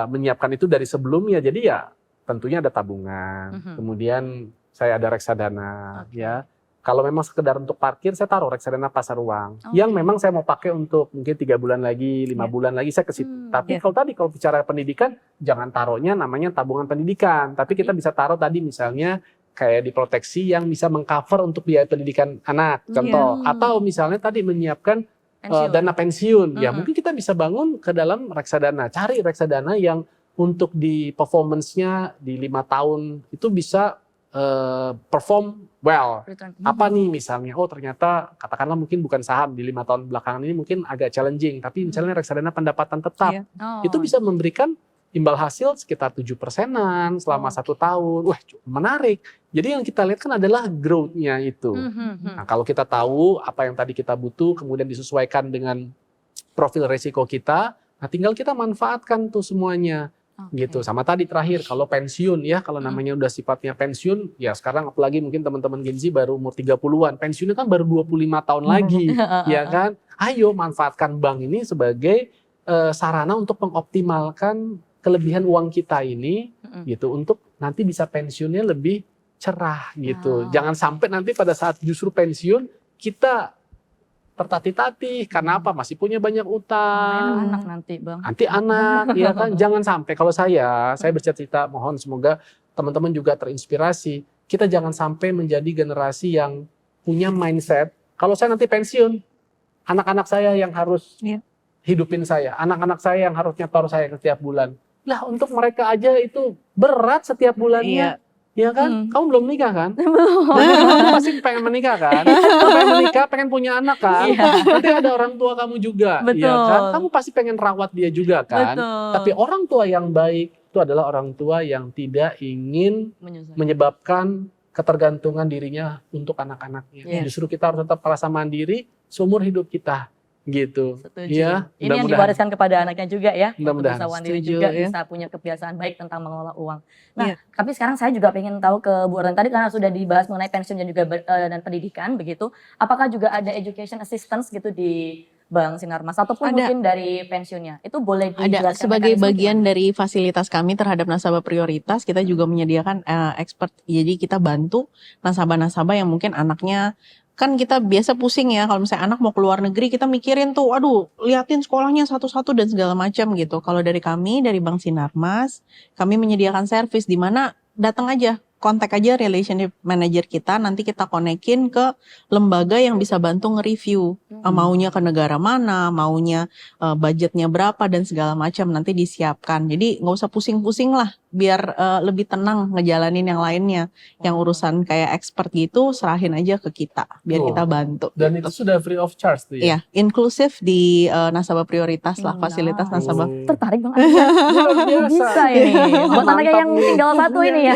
menyiapkan itu dari sebelumnya. Jadi ya tentunya ada tabungan. Kemudian saya ada reksadana, ya. Kalau memang sekedar untuk parkir, saya taruh reksadana pasar uang. Yang memang saya mau pakai untuk mungkin 3 bulan lagi, 5 bulan lagi, saya ke situ. Tapi kalau bicara pendidikan, jangan taruhnya namanya tabungan pendidikan. Tapi kita bisa taruh tadi misalnya kayak di proteksi yang bisa mengcover untuk biaya pendidikan anak, contoh. Atau misalnya tadi menyiapkan dana pensiun. Ya mungkin kita bisa bangun ke dalam reksadana. Cari reksadana yang untuk di performance-nya di 5 tahun itu bisa perform well. Apa nih misalnya? Oh ternyata katakanlah mungkin bukan saham di 5 tahun belakangan ini mungkin agak challenging. Tapi misalnya reksadana pendapatan tetap itu bisa memberikan imbal hasil sekitar 7%-an selama 1 tahun. Wah menarik. Jadi yang kita lihat kan adalah growth-nya itu. Nah kalau kita tahu apa yang tadi kita butuh kemudian disesuaikan dengan profil resiko kita, nah tinggal kita manfaatkan tuh semuanya. Gitu. Sama tadi terakhir kalau pensiun ya, kalau namanya udah sifatnya pensiun, ya sekarang apalagi mungkin teman-teman Gen Z baru umur 30-an, pensiunnya kan baru 25 tahun lagi, ya kan? Ayo manfaatkan bank ini sebagai sarana untuk mengoptimalkan kelebihan uang kita ini, gitu, untuk nanti bisa pensiunnya lebih cerah gitu. Jangan sampai nanti pada saat justru pensiun kita tertatih-tatih, karena apa? Masih punya banyak utang. Anak nanti bang. Nanti anak, ya kan? Jangan sampai. Kalau saya bercita-cita, mohon semoga teman-teman juga terinspirasi. Kita jangan sampai menjadi generasi yang punya mindset, kalau saya nanti pensiun, anak-anak saya yang harus hidupin saya. Anak-anak saya yang harus nyetor saya setiap bulan. Lah untuk mereka aja itu berat setiap bulannya. Ya kan? Kamu belum nikah kan? Belum. Kamu pasti pengen menikah kan? Pengen menikah, pengen punya anak kan? Nanti ada orang tua kamu juga. Ya kan? Kamu pasti pengen rawat dia juga kan? Tapi orang tua yang baik itu adalah orang tua yang tidak ingin menyebabkan ketergantungan dirinya untuk anak-anaknya. Justru kita harus tetap merasa mandiri seumur hidup kita. Gitu. Ya, ini yang diwariskan kepada anaknya juga ya. Mudah-mudahan. Bisa mandiri juga, bisa punya kebiasaan baik tentang mengelola uang. Nah, tapi sekarang saya juga pengen tahu ke Bu Erlin tadi karena sudah dibahas mengenai pensiun dan juga dan pendidikan begitu. Apakah juga ada education assistance gitu di Bank Sinarmas ataupun mungkin dari pensiunnya? Itu boleh dijelaskan? Ada, sebagai bagian dari fasilitas kami terhadap nasabah prioritas, kita juga menyediakan expert. Jadi kita bantu nasabah-nasabah yang mungkin anaknya, kan kita biasa pusing ya kalau misalnya anak mau keluar negeri, kita mikirin tuh, aduh liatin sekolahnya satu-satu dan segala macam gitu. Kalau dari kami, dari Bank Sinarmas, kami menyediakan servis di mana datang aja, kontak aja relationship manager kita, nanti kita konekin ke lembaga yang bisa bantu nge-review. Maunya ke negara mana, maunya budgetnya berapa dan segala macam nanti disiapkan. Jadi nggak usah pusing-pusing lah, biar lebih tenang ngejalanin yang lainnya. Yang urusan kayak expert gitu, serahin aja ke kita, biar kita bantu. Dan itu sudah free of charge tuh ya? Iya, inklusif di nasabah prioritas lah, fasilitas nasabah. Tertarik banget. Bisa ini. Buat anaknya yang tinggal satu ini ya.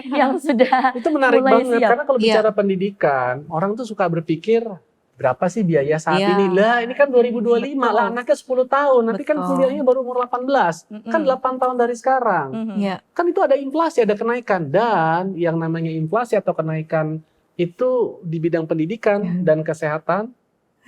Yang sudah itu menarik banget karena kalau bicara pendidikan orang tuh suka berpikir berapa sih biaya saat ini lah, ini kan 2025 lah, anaknya 10 tahun nanti kan kuliahnya baru umur 18 kan 8 tahun dari sekarang. Kan itu ada inflasi, ada kenaikan, dan yang namanya inflasi atau kenaikan itu di bidang pendidikan dan kesehatan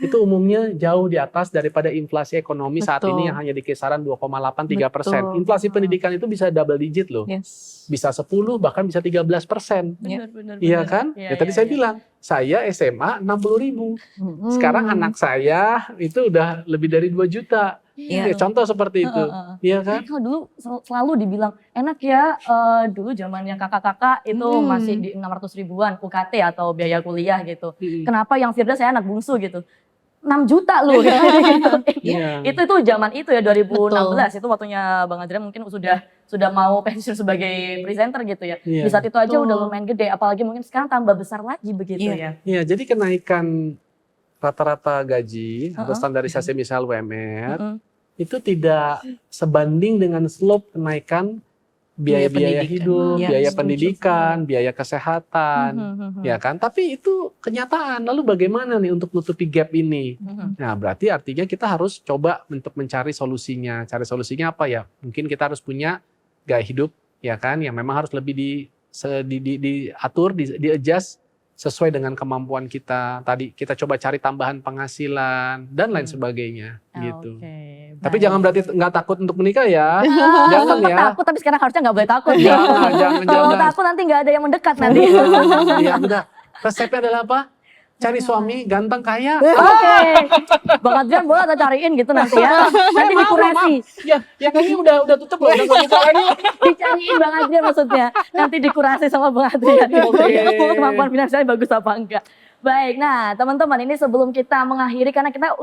itu umumnya jauh di atas daripada inflasi ekonomi saat Betul. ini yang hanya di kisaran 2,83%. Betul. Inflasi pendidikan itu bisa double digit loh. Yes. Bisa 10 bahkan bisa 13%. Benar-benar. Iya kan? Ya, tadi saya bilang, saya SMA 60.000. Sekarang anak saya itu udah lebih dari 2 juta. Iya. Ya, contoh seperti itu. Iya kan? Kalau dulu selalu dibilang enak ya, dulu zamannya kakak-kakak itu masih di 600 ribuan UKT atau biaya kuliah gitu. Kenapa yang Firda saya anak bungsu gitu? 6 juta loh. Iya. Itu zaman itu ya 2016 itu waktunya Bang Adrian mungkin sudah mau pensiun sebagai presenter gitu ya. Iya. Di saat itu aja Betul. udah lumayan gede, apalagi mungkin sekarang tambah besar lagi begitu Iya. ya. Iya, jadi kenaikan rata-rata gaji atau standarisasi misal UMR itu tidak sebanding dengan slope kenaikan biaya-biaya pendidikan. hidup, Ya, biaya setuju. pendidikan, biaya kesehatan, ya kan? Tapi itu kenyataan. Lalu bagaimana nih untuk nutupi gap ini? Nah, berarti artinya kita harus coba untuk mencari solusinya. Cari solusinya apa ya? Mungkin kita harus punya gaya hidup, ya kan? Yang memang harus lebih diatur, di-adjust sesuai dengan kemampuan kita. Tadi kita coba cari tambahan penghasilan dan lain sebagainya, gitu. Tapi jangan berarti nggak takut untuk menikah ya. Jangan ya. Takut, tapi sekarang harusnya nggak boleh takut ya. Jangan. Kalau takut nanti nggak ada yang mendekat nanti. Ya udah. Resepnya adalah apa? Cari suami ganteng kaya. Oke. Bang Adrian boleh ada cariin gitu nanti ya. Nanti dikurasi. Ya kayaknya udah tutup loh. Udah nggak buka lagi. Dicariin Bang Adrian maksudnya. Nanti dikurasi sama Bang Adrian. Kemampuan finansialnya bagus apa enggak. Baik, nah teman-teman ini sebelum kita mengakhiri karena kita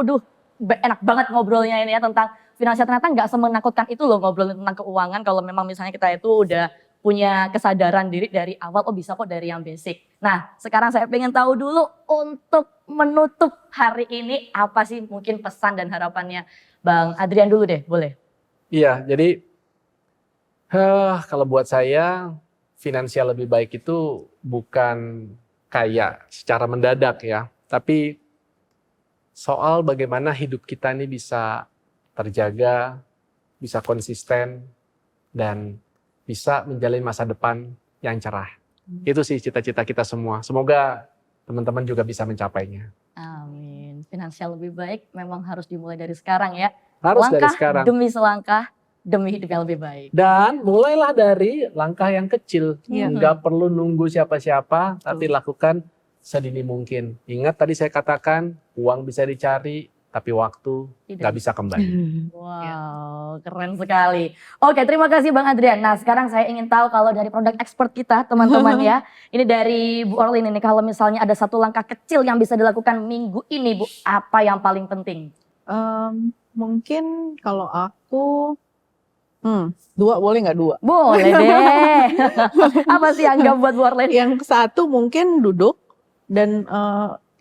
enak banget ngobrolnya ini ya tentang finansial. Ternyata nggak semenakutkan itu loh ngobrolin tentang keuangan kalau memang misalnya kita itu udah punya kesadaran diri dari awal, oh bisa kok dari yang basic. Nah sekarang saya pengen tahu dulu untuk menutup hari ini apa sih mungkin pesan dan harapannya Bang Adrian dulu deh, boleh? Iya, jadi kalau buat saya finansial lebih baik itu bukan kaya secara mendadak ya, tapi soal bagaimana hidup kita ini bisa terjaga, bisa konsisten, dan bisa menjalani masa depan yang cerah. Itu sih cita-cita kita semua. Semoga teman-teman juga bisa mencapainya. Amin. Finansial lebih baik memang harus dimulai dari sekarang ya. Harus Langkah dari sekarang. demi selangkah demi hidup yang lebih baik. Dan mulailah dari langkah yang kecil. Iya. Nggak perlu nunggu siapa-siapa, tapi lakukan sedini mungkin. Ingat tadi saya katakan, uang bisa dicari, tapi waktu nggak bisa kembali. Wow, keren sekali. Oke, terima kasih Bang Adrian. Nah, sekarang saya ingin tahu kalau dari produk ekspor kita, teman-teman ya. Ini dari Bu Orlin ini, kalau misalnya ada satu langkah kecil yang bisa dilakukan minggu ini, Bu, apa yang paling penting? Mungkin kalau aku 2 boleh nggak 2? Boleh deh. Apa sih yang nggak buat Bu Orlin? Yang satu mungkin duduk dan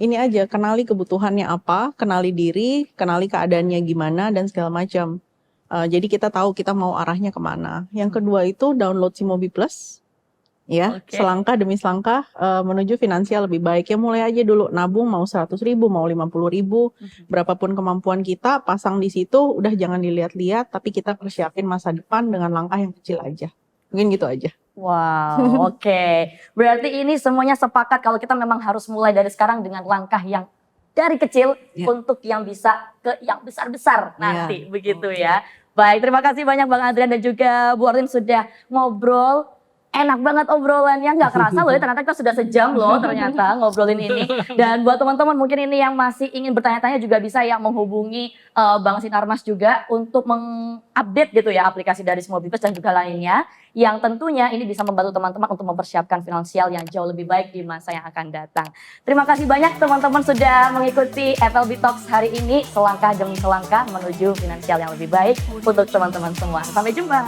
ini aja, kenali kebutuhannya apa, kenali diri, kenali keadaannya gimana dan segala macam. Jadi kita tahu kita mau arahnya kemana. Yang kedua itu download si Mobi Plus, ya, Oke. selangkah demi selangkah menuju finansial lebih baik. Ya mulai aja dulu nabung, mau 100.000, mau 50.000, berapapun kemampuan kita pasang di situ. Udah jangan dilihat-lihat, tapi kita persiapin masa depan dengan langkah yang kecil aja. Mungkin gitu aja. Wow, oke. Berarti ini semuanya sepakat kalau kita memang harus mulai dari sekarang dengan langkah yang dari kecil untuk yang bisa ke yang besar-besar nanti, begitu ya. Baik, terima kasih banyak Bang Adrian dan juga Bu Orlin sudah ngobrol. Enak banget obrolannya, nggak kerasa loh ya, ternyata kita sudah sejam loh ternyata ngobrolin ini. Dan buat teman-teman mungkin ini yang masih ingin bertanya-tanya juga bisa ya menghubungi Bang Sinarmas juga untuk mengupdate gitu ya aplikasi dari Mobiplus dan juga lainnya. Yang tentunya ini bisa membantu teman-teman untuk mempersiapkan finansial yang jauh lebih baik di masa yang akan datang. Terima kasih banyak teman-teman sudah mengikuti FLB Talks hari ini, selangkah demi selangkah menuju finansial yang lebih baik untuk teman-teman semua. Sampai jumpa.